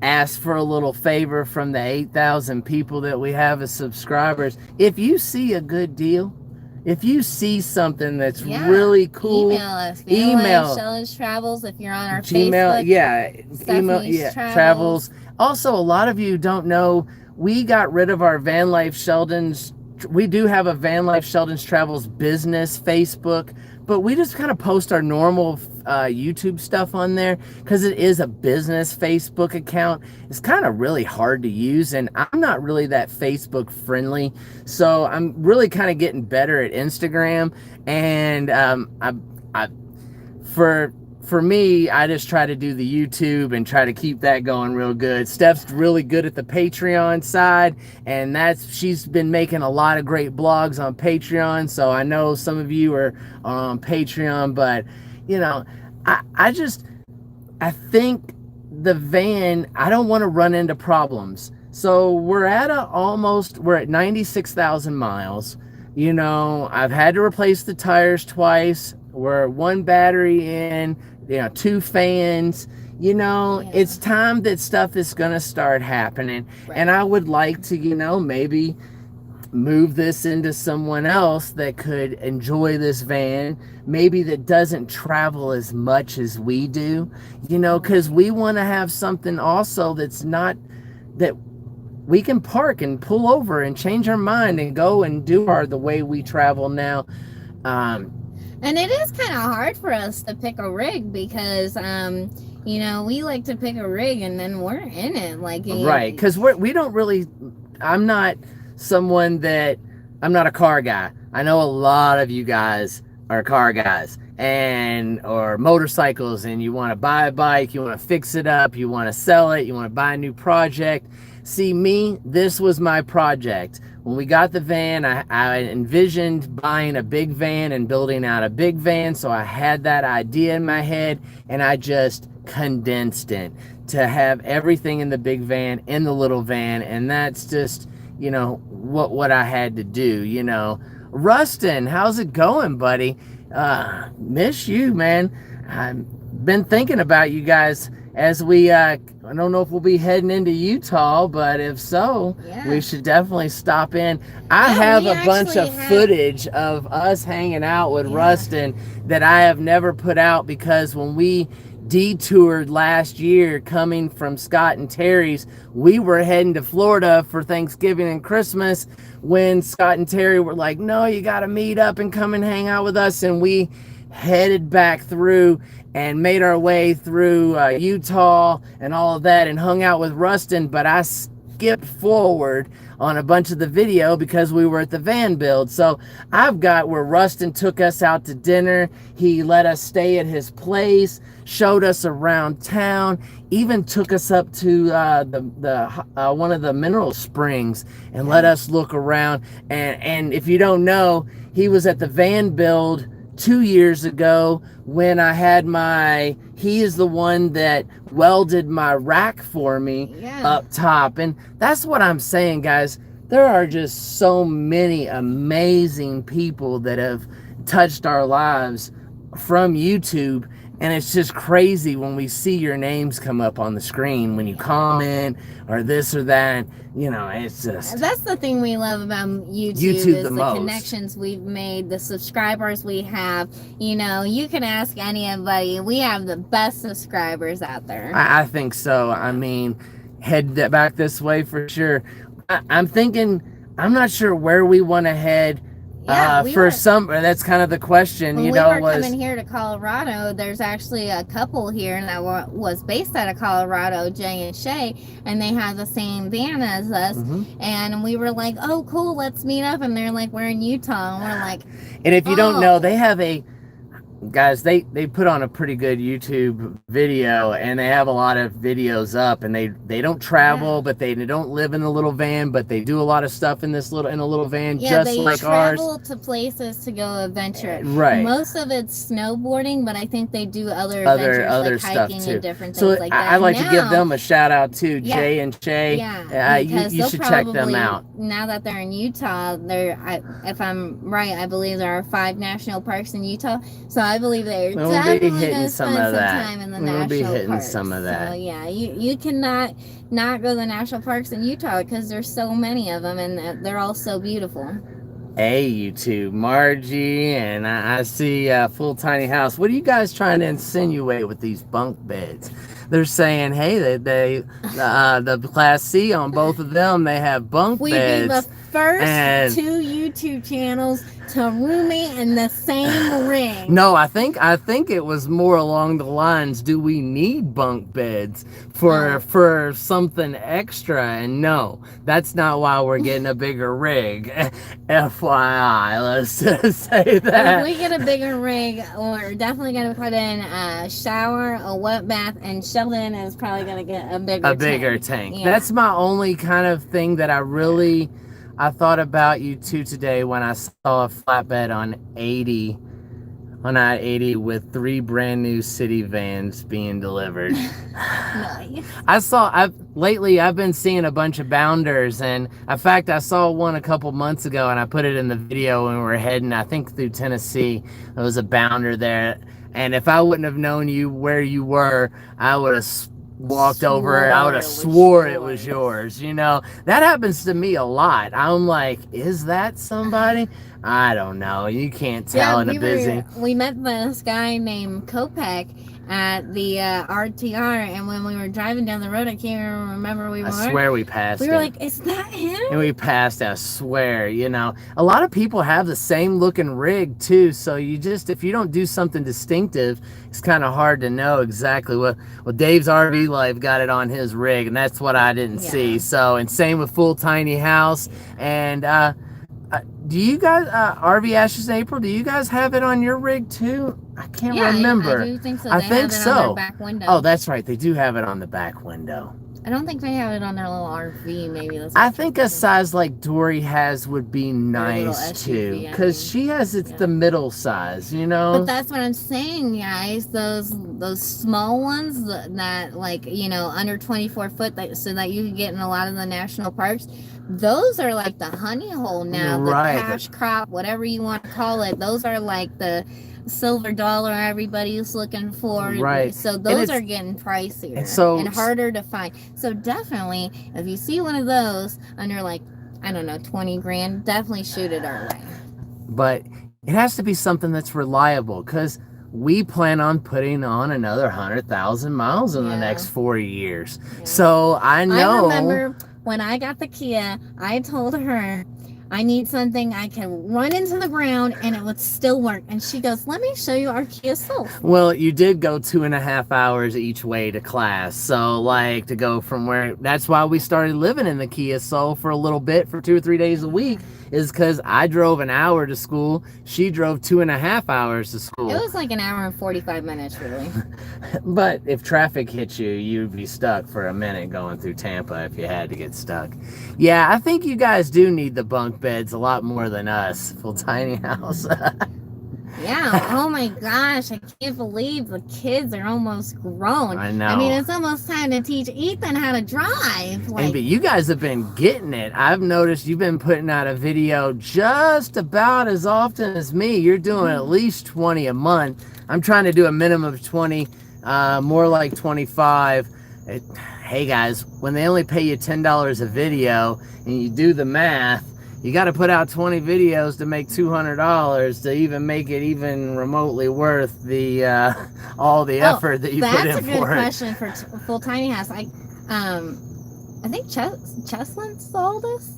ask for a little favor from the 8,000 people that we have as subscribers. If you see a good deal, if you see something that's really cool, Email us. Email. Sheldon's Travels if you're on our Gmail, Facebook. yeah, email, Stephanie's yeah, Travels. travels. Also, a lot of you don't know, we got rid of our Van Life Sheldon's. We do have a Van Life Sheldon's Travels business Facebook, but we just kind of post our normal YouTube stuff on there because it is a business Facebook account. It's kind of really hard to use, and I'm not really that Facebook friendly, so I'm really kind of getting better at Instagram. And for me, I just try to do the YouTube and try to keep that going real good. Steph's really good at the Patreon side, and she's been making a lot of great blogs on Patreon. So I know some of you are on Patreon, but I think the van, I don't want to run into problems. So we're at 96,000 miles. I've had to replace the tires twice. We're 1 battery in, 2 fans. It's time that stuff is going to start happening. Right. And I would like to, maybe move this into someone else that could enjoy this van, maybe that doesn't travel as much as we do, because we want to have something also that's not, that we can park and pull over and change our mind and go and do the way we travel now. And it is kind of hard for us to pick a rig because, we like to pick a rig and then we're in it. Right, because we don't really, I'm not a car guy. I know a lot of you guys are car guys or motorcycles, and you want to buy a bike, you want to fix it up, you want to sell it, you want to buy a new project. See, me, this was my project. When we got the van, I envisioned buying a big van and building out a big van, so I had that idea in my head, and I just condensed it to have everything in the big van, in the little van, and that's just, what I had to do, Rustin, how's it going, buddy? Miss you, man. I've been thinking about you guys as we I don't know if we'll be heading into Utah, but if so, Yeah. we should definitely stop in. I have a bunch of footage of us hanging out with Rustin that I have never put out, because when we detoured last year coming from Scott and Terry's, we were heading to Florida for Thanksgiving and Christmas, when Scott and Terry were like, no, you got to meet up and come and hang out with us. And we headed back through and made our way through Utah and all of that and hung out with Rustin. But I skipped forward on a bunch of the video because we were at the van build. So I've got where Rustin took us out to dinner. He let us stay at his place, showed us around town, even took us up to the one of the mineral springs and let us look around. And if you don't know, he was at the van build 2 years ago when I had he is the one that welded my rack for me up top. And that's what I'm saying, guys. There are just so many amazing people that have touched our lives from YouTube. And it's just crazy when we see your names come up on the screen when you comment or this or that. You know, it's just... That's the thing we love about YouTube is the connections we've made, the subscribers we have. You know, you can ask anybody. We have the best subscribers out there. I think so. I mean, head back this way for sure. I'm thinking, I'm not sure where we want to head. That's kind of the question. When we were coming here to Colorado, there's actually a couple here that was based out of Colorado, Jay and Shay, and they have the same van as us. And we were like, oh, cool, let's meet up. And they're like, we're in Utah. And we're like, and if you don't know, they have guys, they put on a pretty good YouTube video, and they have a lot of videos up, and they don't travel, but they don't live in a little van, but they do a lot of stuff in a little van, just like ours. They travel to places to go adventure. Right. Most of it's snowboarding, but I think they do other adventures, like hiking and different things like that. I like to give them a shout out too, Jay and Shay. You should check them out. Now that they're in Utah, if I'm right, I believe there are 5 national parks in Utah. So I believe they're definitely going to spend some time in the national parks. Some of that. So yeah, you cannot not go to the national parks in Utah because there's so many of them and they're all so beautiful. Hey, YouTube, Margie, and I see Full Tiny House. What are you guys trying to insinuate with these bunk beds? They're saying, hey, the Class C on both of them, they have bunk beds. We'd be the first 2 YouTube channels to roommate in the same ring. No, I think it was more along the lines, do we need bunk beds for something extra? And no, that's not why we're getting a bigger rig. FYI, let's just say that. If we get a bigger rig, we're definitely going to put in a shower, a wet bath, and Sheldon is probably going to get a bigger tank. Yeah. That's my only kind of thing that I thought about you two today when I saw a flatbed on I-80 with 3 brand new city vans being delivered. Nice. Lately I've been seeing a bunch of bounders, and in fact I saw one a couple months ago and I put it in the video when we were heading, I think, through Tennessee. There was a bounder there, and if I wouldn't have known where you were, I would have walked over, I would have swore it was yours. You know, that happens to me a lot. I'm like, is that somebody? I don't know. You can't tell in a busy. We met this guy named Kopak at the RTR, and when we were driving down the road, I can't even remember where we were. I swear we passed him. We were like, is that him? And we passed, I swear. You know, a lot of people have the same looking rig too, so if you don't do something distinctive, it's kind of hard to know exactly what. Well, Dave's RV Life got it on his rig, and that's what I didn't see. So, and same with Full Tiny House. And do you guys, RV Ashes in April, do you guys have it on your rig too? I can't remember. I do think so. I think so. On their back window. Oh, that's right. They do have it on the back window. I don't think they have it on their little RV. Maybe that's. I think a size like Dory has would be nice too, because she has the middle size, you know. But that's what I'm saying, guys. Those small ones that like, you know, under 24 foot, so that you can get in a lot of the national parks. Those are like the honey hole now, the cash crop, whatever you want to call it. Those are like the silver dollar everybody's looking for. Right. So And those it's are getting pricier and so and harder to find. So definitely, if you see one of those under like, I don't know, 20 grand, definitely shoot it our way. but it has to be something that's reliable because we plan on putting on another 100,000 miles in the Yeah. next 4 years. Yeah. So I know. I remember when I got the Kia, I told her I need something I can run into the ground and it would still work. And she goes, let me show you our Kia Soul. Well, you did go 2.5 hours each way to class. So, like, to go from where, that's why we started living in the Kia Soul for a little bit, for 2 or 3 days a week, is because I drove an hour to school. She drove 2.5 hours to school. It was like an hour and 45 minutes, really. But if traffic hit you, you'd be stuck for a minute going through Tampa if you had to get stuck. Yeah, I think you guys do need the bunk beds a lot more than us. Full tiny house. Yeah. Oh my gosh. I can't believe the kids are almost grown. I know. I mean, it's almost time to teach Ethan how to drive. Like, But you guys have been getting it. I've noticed you've been putting out a video just about as often as me. You're doing at least 20 a month. I'm trying to do a minimum of 20, more like 25. Hey guys, when they only pay you $10 a video and you do the math, you got to put out 20 videos to make $200 to even make it even remotely worth the all the effort that you put in that's a good for it. question for Full Tiny House. I think Cheslin saw this.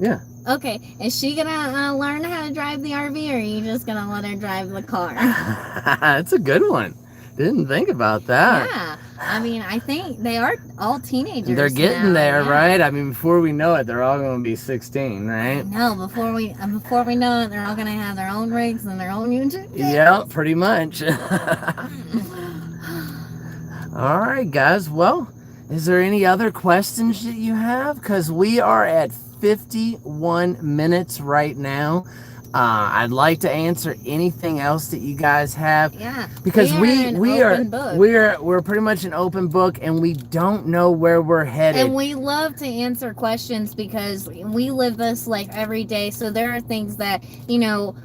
Yeah. Okay, is she gonna learn how to drive the RV, or are you just gonna let her drive the car? That's a good one. Didn't think about that. Yeah, I mean, I think they are all teenagers. They're getting now, there, yeah. right? I mean, before we know it, they're all going to be 16, right? No, before we know it, they're all gonna have their own rigs and their own YouTube. Yeah, pretty much. All right, guys. Well, is there any other questions that you have? Because we are at 51 minutes right now. I'd like to answer anything else that you guys have. Yeah, Because we're we're pretty much an open book, and we don't know where we're headed. And we love to answer questions because we live this life every day. So there are things that,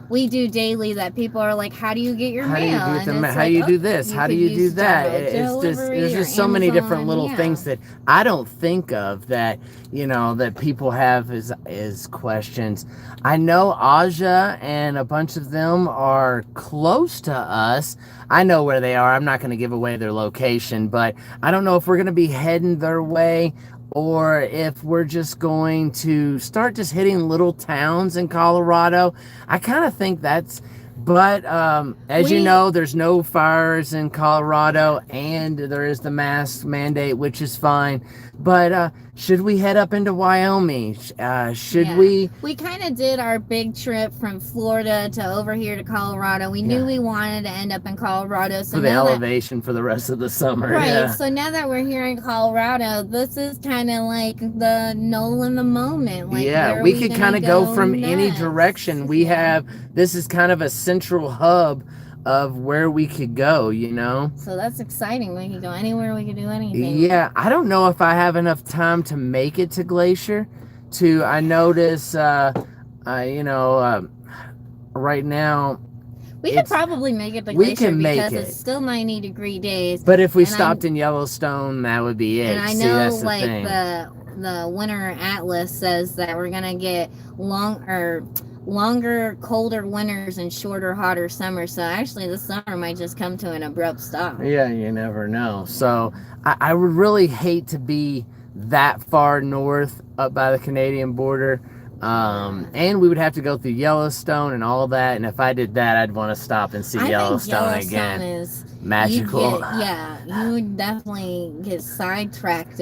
we do daily that people are like, how do you get your How do you mail? do, And the, it's how like, do you oh, do this? How do could you do use that? Java It's just Delivery there's or just so many different Amazon, little yeah. things that I don't think of that that people have as questions. I know Aja and a bunch of them are close to us. I know where they are. I'm not going to give away their location, but I don't know if we're going to be heading their way or if we're just going to start just hitting little towns in Colorado. I kind of think that's, but as you know, there's no fires in Colorado, and there is the mask mandate, which is fine. But should we head up into Wyoming? Should we? We kind of did our big trip from Florida to over here to Colorado. We knew we wanted to end up in Colorado. So For the now elevation for the rest of the summer. Right. Yeah. So now that we're here in Colorado, this is kind of like the null in the moment. Like, Yeah, where are we could kind of go from any next? direction. We have, this is kind of a central hub of where we could go, So that's exciting. We could go anywhere. We could do anything. Yeah, I don't know if I have enough time to make it to Glacier. I notice, right now. We could probably make it to We Glacier can make because it. it's still 90-degree days. But if we And stopped in Yellowstone, that would be it. And I See, know, that's the like, thing. the Winter Atlas says that we're gonna get longer, colder winters and shorter, hotter summers. So actually, this summer might just come to an abrupt stop. Yeah, you never know. So I would really hate to be that far north up by the Canadian border. And we would have to go through Yellowstone and all of that. And if I did that, I'd want to stop and see Yellowstone again. Is magical. You would definitely get sidetracked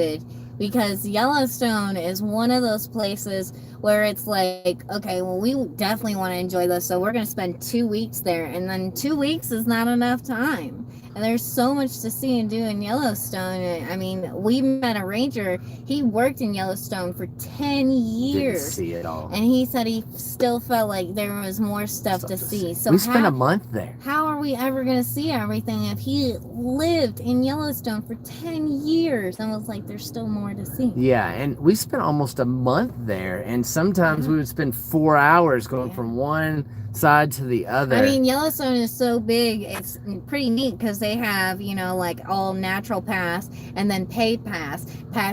because Yellowstone is one of those places where it's like, okay, well, we definitely want to enjoy this, so we're going to spend 2 weeks there, and then 2 weeks is not enough time. And there's so much to see and do in Yellowstone. I mean, we met a ranger. He worked in Yellowstone for 10 years. Didn't see it all. And he said he still felt like there was more stuff to see. So we spent a month there. How are we ever going to see everything if he lived in Yellowstone for 10 years and was like, there's still more to see? Yeah, and we spent almost a month there. And sometimes we would spend 4 hours going from one side to the other. I mean, Yellowstone is so big, it's pretty neat because they have, like all natural pass and then paid pass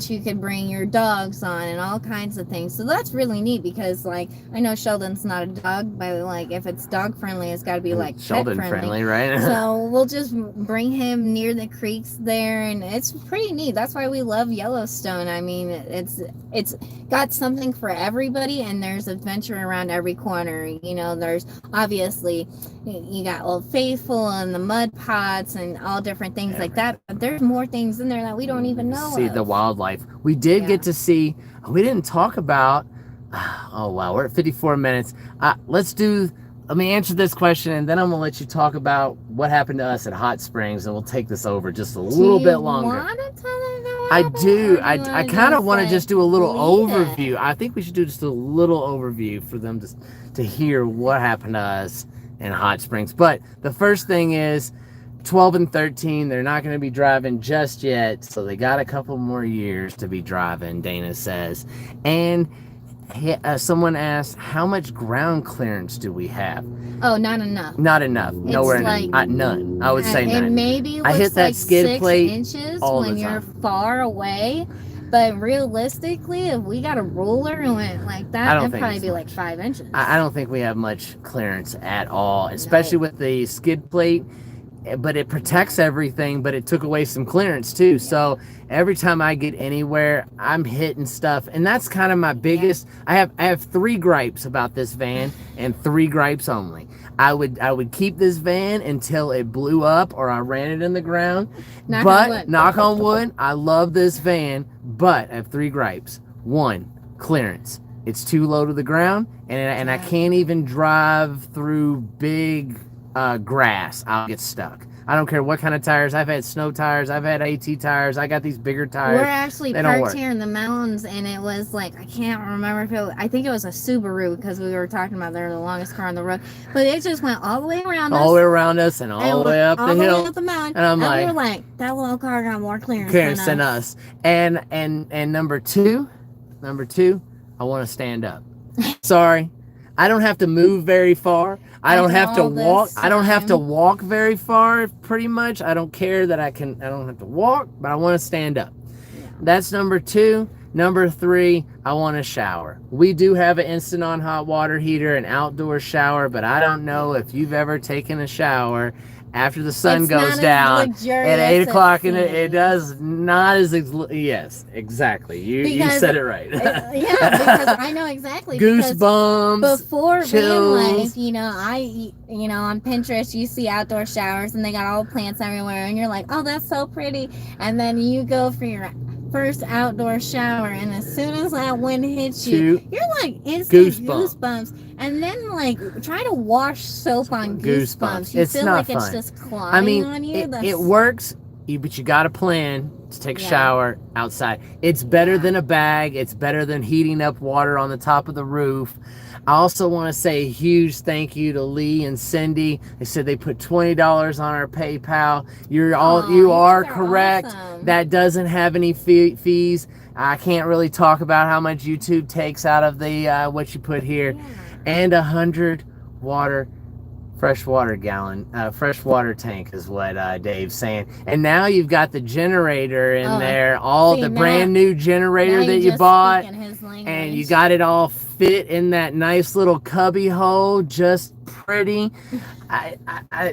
you could bring your dogs on and all kinds of things. So that's really neat because, like, I know Sheldon's not a dog, but like if it's dog friendly, it's got to be like Sheldon pet friendly, right? So we'll just bring him near the creeks there, and it's pretty neat. That's why we love Yellowstone. I mean, it's got something for everybody, and there's adventure around every corner. There's obviously, you got Old Faithful and the mud pots and all different things like that, but there's more things in there that we don't even know see of. the wildlife. We did get to see, we didn't talk about, oh wow, we're at 54 minutes. Let me answer this question, and then I'm gonna let you talk about what happened to us at Hot Springs, and we'll take this over just a little bit longer. I do. I kind of want to just do a little overview. I think we should do just a little overview for them to hear what happened to us in Hot Springs. But the first thing is 12 and 13, they're not going to be driving just yet, so they got a couple more years to be driving, Dana says. And someone asked, how much ground clearance do we have? Oh, not enough. Not enough. Nowhere near. None. I would say none. It maybe looks I hit that like skid 6 plate inches all when the you're time. far away. But realistically, if we got a ruler and went like that, it'd probably be like 5 inches. I don't think we have much clearance at all, especially with the skid plate. But it protects everything, but it took away some clearance too. Yeah. So every time I get anywhere, I'm hitting stuff, and that's kind of my biggest. Yeah. I have 3 gripes about this van, and 3 gripes only. I would keep this van until it blew up or I ran it in the ground. Knock on wood, I love this van, but I have 3 gripes. 1, clearance. It's too low to the ground, and I can't even drive through big grass. I'll get stuck. I don't care what kind of tires. I've had snow tires. I've had AT tires. I got these bigger tires. We're actually parked here in the mountains, and it was like, I can't remember I think it was a Subaru, because we were talking about they're the longest car on the road. But it just went all the way around us. All the way around us and all the way up the hill. All the way up the mountain. And we were like, that little car got more clearance than us. And number two, I want to stand up. Sorry. I don't have to move very far. I don't have to walk. I don't have to walk very far, pretty much. I don't care that I don't have to walk, but I want to stand up. Yeah. That's number 2. Number 3, I want to shower. We do have an instant on hot water heater, an outdoor shower, but I don't know if you've ever taken a shower after the sun goes down at 8 o'clock, and it does not as yes, exactly. You said it right. Because I know exactly. Goosebumps. Before chills. van life, on Pinterest you see outdoor showers and they got all plants everywhere, and you're like, oh, that's so pretty. And then you go for your first outdoor shower, and as soon as that wind hits you're like instant goosebumps. And then like try to wash soap on goosebumps. You feel like it's just clawing on you. It works, but you got a plan to take a shower outside. It's better than a bag. It's better than heating up water on the top of the roof. I also want to say a huge thank you to Lee and Cindy. They said they put $20 on our PayPal. You are correct. Awesome. That doesn't have any fees. I can't really talk about how much YouTube takes out of the what you put here. Yeah. And 100 freshwater tank is what Dave's saying. And now you've got the generator in there, brand new generator that you bought, and you got it all fit in that nice little cubby hole, just pretty. I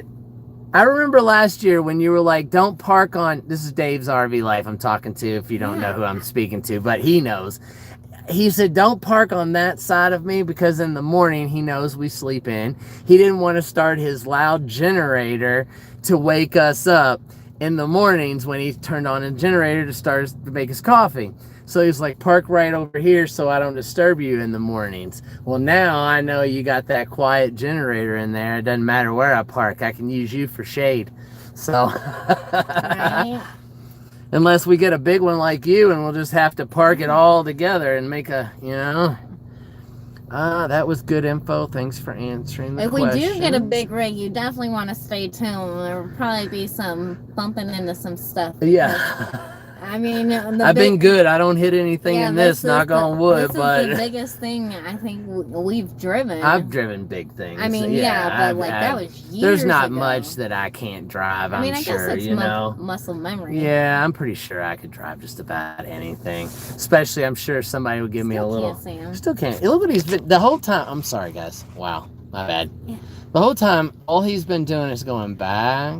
remember last year when you were like, don't park on, this is Dave's RV Life I'm talking to, if you don't know who I'm speaking to, but he knows. He said, don't park on that side of me, because in the morning, he knows we sleep in. He didn't want to start his loud generator to wake us up in the mornings when he turned on a generator to make his coffee. So he's like, park right over here so I don't disturb you in the mornings. Well, now I know you got that quiet generator in there. It doesn't matter where I park. I can use you for shade. So... Right. Unless we get a big one like you, and we'll just have to park it all together and make a, that was good info. Thanks for answering the question. If we do get a big rig, you definitely want to stay tuned. There will probably be some bumping into some stuff. Yeah. I mean, I've been good. I don't hit anything in this, knock on wood, this but is the biggest thing I think we've driven. I've driven big things. I mean, but like that was years there's not ago. much that I can't drive. I mean, I'm I sure, guess it's you know. muscle memory. Yeah, I'm pretty sure I could drive just about anything. Especially, I'm sure somebody would give me a little. Still can't. Look what he's been the whole time. I'm sorry, guys. Wow, my bad. Yeah. The whole time, all he's been doing is going back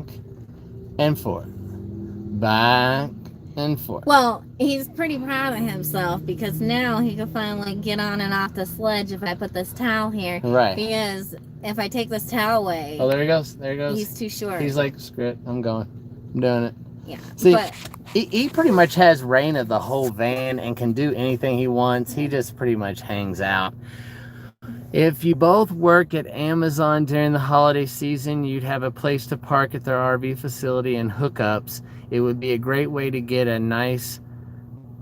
and forth, back and forth. Well, he's pretty proud of himself because now he can finally get on and off the sledge if I put this towel here. Right. Because if I take this towel away, Oh, there he goes. There he goes. he's too short. He's like, screw it. I'm going. I'm doing it. Yeah. See, but he pretty much has reign of the whole van and can do anything he wants. He just pretty much hangs out. If you both work at Amazon during the holiday season, you'd have a place to park at their RV facility and hookups. It would be a great way to get a nice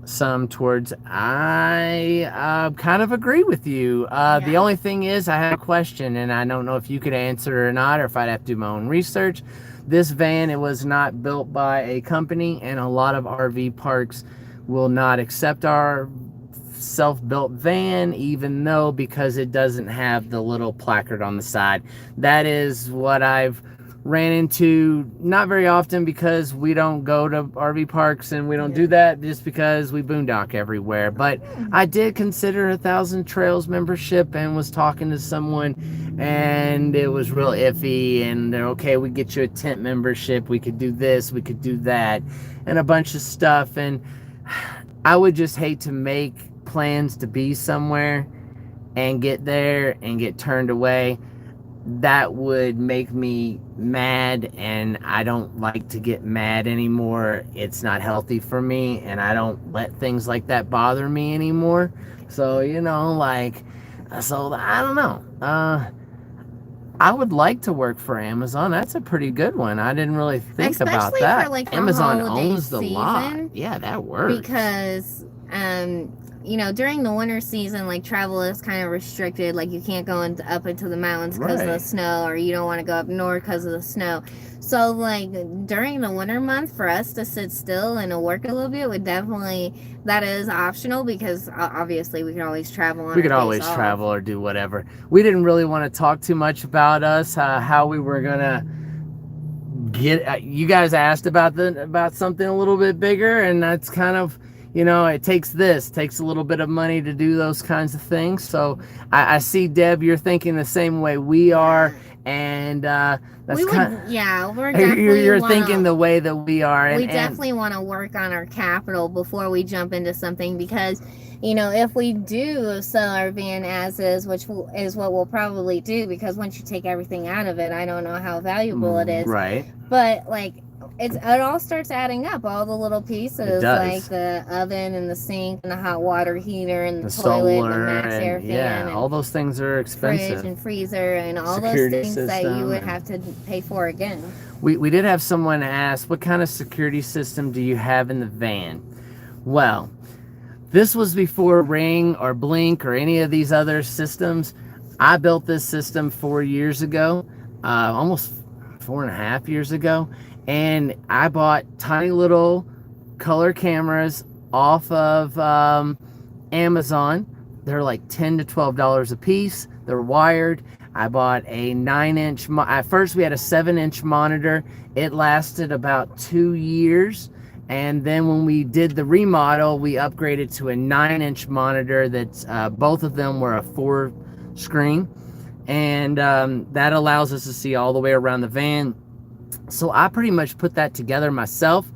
sum towards. I kind of agree with you. The only thing is, I have a question, and I don't know if you could answer it or not, or if I'd have to do my own research. This van, it was not built by a company, and a lot of RV parks will not accept our self-built van, even though because it doesn't have the little placard on the side. That is what I've ran into, not very often because we don't go to RV parks and we don't do that, just because we boondock everywhere. But I did consider 1,000 Trails membership and was talking to someone, and it was real iffy, and they're okay, we get you a tent membership, we could do this, we could do that, and a bunch of stuff. And I would just hate to make plans to be somewhere and get there and get turned away. That would make me mad, and I don't like to get mad anymore. It's not healthy for me, and I don't let things like that bother me anymore. So, you know, like, so I don't know. I would like to work for Amazon. That's a pretty good one. I didn't really think about that. For like the Amazon holiday owns the lot. Yeah, that works. Because you know, during the winter season, like, travel is kind of restricted. Like, you can't go up into the mountains because of the snow, or you don't want to go up north because of the snow. So, like, during the winter month, for us to sit still and to work a little bit would definitely, that is optional, because obviously we can always travel on. We could always travel or do whatever. We didn't really want to talk too much about us, how we were gonna get. You guys asked about something a little bit bigger, and that's kind of. You know, it takes a little bit of money to do those kinds of things. So I see, Deb, you're thinking the same way we are, and that's we're definitely you're thinking the way that we are. And, we definitely want to work on our capital before we jump into something, because, you know, if we do sell our van as is, which is what we'll probably do, because once you take everything out of it, I don't know how valuable it is. Right. But, like, it all starts adding up, all the little pieces, like the oven and the sink and the hot water heater and the toilet and the max air fan. Yeah, all those things are expensive. Fridge and freezer and all those things that you would have to pay for again. We did have someone ask, what kind of security system do you have in the van? Well, this was before Ring or Blink or any of these other systems. I built this system 4 years ago, almost 4.5 years ago. And I bought tiny little color cameras off of Amazon. They're like $10 to $12 a piece. They're wired. I bought a 9-inch. At first, we had a 7-inch monitor. It lasted about 2 years. And then when we did the remodel, we upgraded to a 9-inch monitor. That's both of them were a 4-screen. And that allows us to see all the way around the van. So I pretty much put that together myself.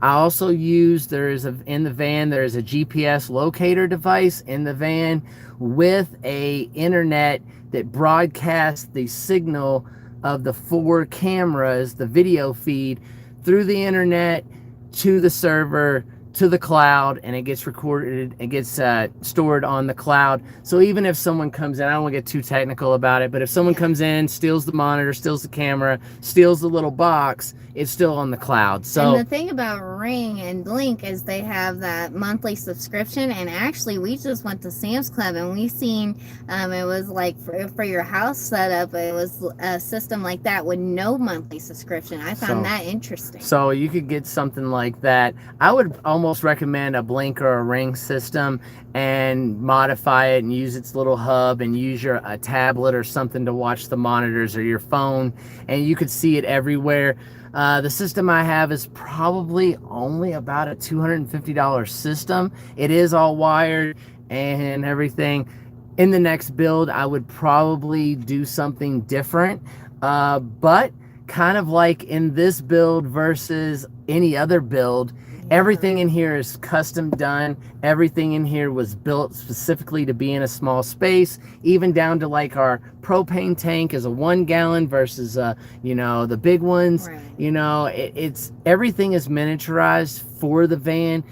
I also use, in the van, there is a GPS locator device in the van with a internet that broadcasts the signal of the 4 cameras, the video feed, through the internet to the server, to the cloud, and it gets recorded, it gets stored on the cloud. So even if someone comes in, I don't want to get too technical about it, but if someone comes in, steals the monitor, steals the camera, steals the little box, it's still on the cloud. So and the thing about Ring and Blink is they have that monthly subscription, and actually we just went to Sam's Club and we seen it was like for your house setup, it was a system like that with no monthly subscription. I found that interesting. So you could get something like that. I would almost almost recommend a blink or a ring system and modify it and use its little hub and use a tablet or something to watch the monitors or your phone, and you could see it everywhere. The system I have is probably only about a $250 system. It is all wired and everything. In the next build, I would probably do something different, but kind of like in this build versus any other build, everything in here is custom done. Everything in here was built specifically to be in a small space, even down to like our propane tank is a 1 gallon versus the big ones. Right. It's everything is miniaturized for the van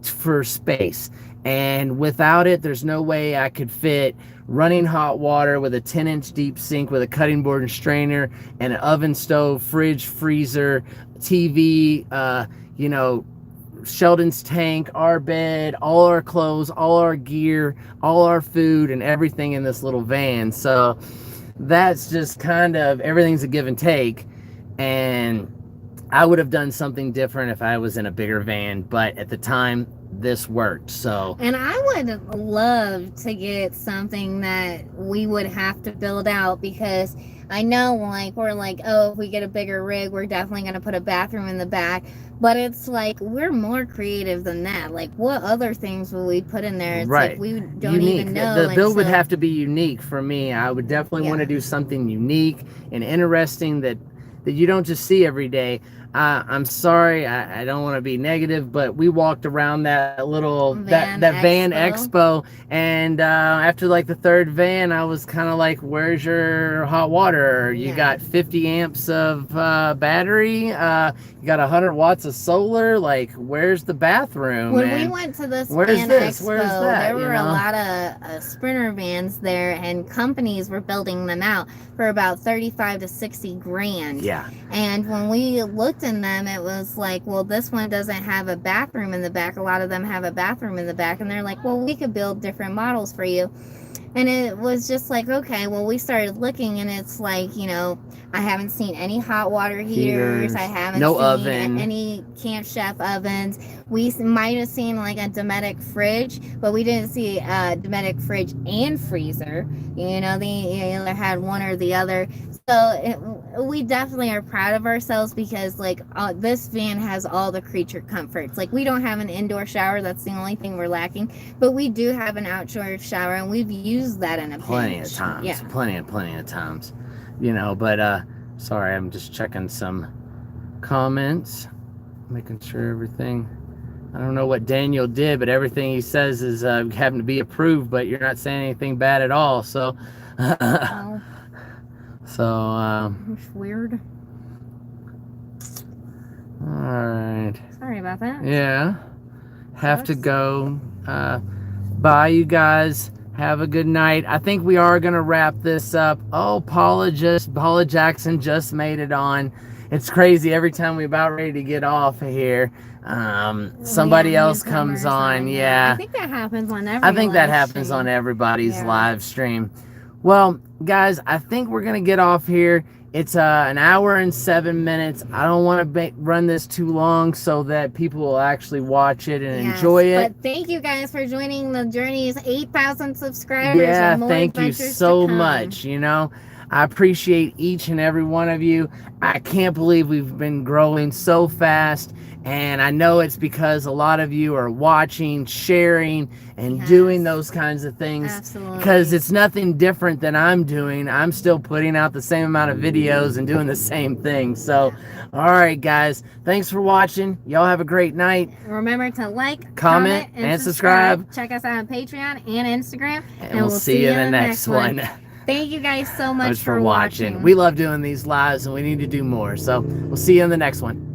for space. And without it, there's no way I could fit running hot water with a 10-inch deep sink with a cutting board and strainer and an oven stove, fridge, freezer, TV, Sheldon's tank, our bed, all our clothes, all our gear, all our food, and everything in this little van. So that's just kind of, everything's a give and take. And I would have done something different if I was in a bigger van, but at the time, this worked. So, and I would love to get something that we would have to build out, because I know, like, we're like, oh, if we get a bigger rig, we're definitely going to put a bathroom in the back. But it's like, we're more creative than that. Like, what other things will we put in there? It's right. Like, we don't unique. even know. The build would have to be unique for me. I would definitely want to do something unique and interesting that you don't just see every day. I'm sorry, I don't want to be negative, but we walked around that little van expo, and after like the third van, I was kind of like, "Where's your hot water? You got 50 amps of battery. You got 100 watts of solar. Like, where's the bathroom?" When we went to this van expo, there were a lot of Sprinter vans there, and companies were building them out for about 35 to 60 grand. Yeah. And when we looked in them, it was like, well, this one doesn't have a bathroom in the back. A lot of them have a bathroom in the back, and they're like, well, we could build different models for you. And it was just like, okay, well, we started looking, and it's like, I haven't seen any hot water heaters. I haven't seen any Camp Chef ovens. We might have seen like a Dometic fridge, but we didn't see a Dometic fridge and freezer. They either had one or the other. So we definitely are proud of ourselves, because like this van has all the creature comforts. Like, we don't have an indoor shower. That's the only thing we're lacking. But we do have an outdoor shower, and we've used that in a plenty pinch. of times. Yeah. Plenty of times. But sorry, I'm just checking some comments, making sure everything. I don't know what Daniel did, but everything he says is having to be approved, but you're not saying anything bad at all. So, It's weird. All right. Sorry about that. Yeah. Have to go. Bye, you guys. Have a good night. I think we are going to wrap this up. Oh, Paula Jackson just made it on. It's crazy. Every time we're about ready to get off of here, somebody else comes on. Yeah. I think that happens on everybody's live stream. Well, guys, I think we're going to get off here. It's an hour and 7 minutes. I don't want to run this too long so that people will actually watch it and enjoy it. But thank you guys for joining the journey's 8,000 subscribers. Yeah, and more thank you so much. I appreciate each and every one of you. I can't believe we've been growing so fast. And I know it's because a lot of you are watching, sharing, and doing those kinds of things. Absolutely. Because it's nothing different than I'm doing. I'm still putting out the same amount of videos and doing the same thing. So, all right, guys. Thanks for watching. Y'all have a great night. Remember to like, comment, and subscribe. Check us out on Patreon and Instagram. And we'll see you in the next one. Thank you guys so much for watching. We love doing these lives, and we need to do more. So we'll see you in the next one.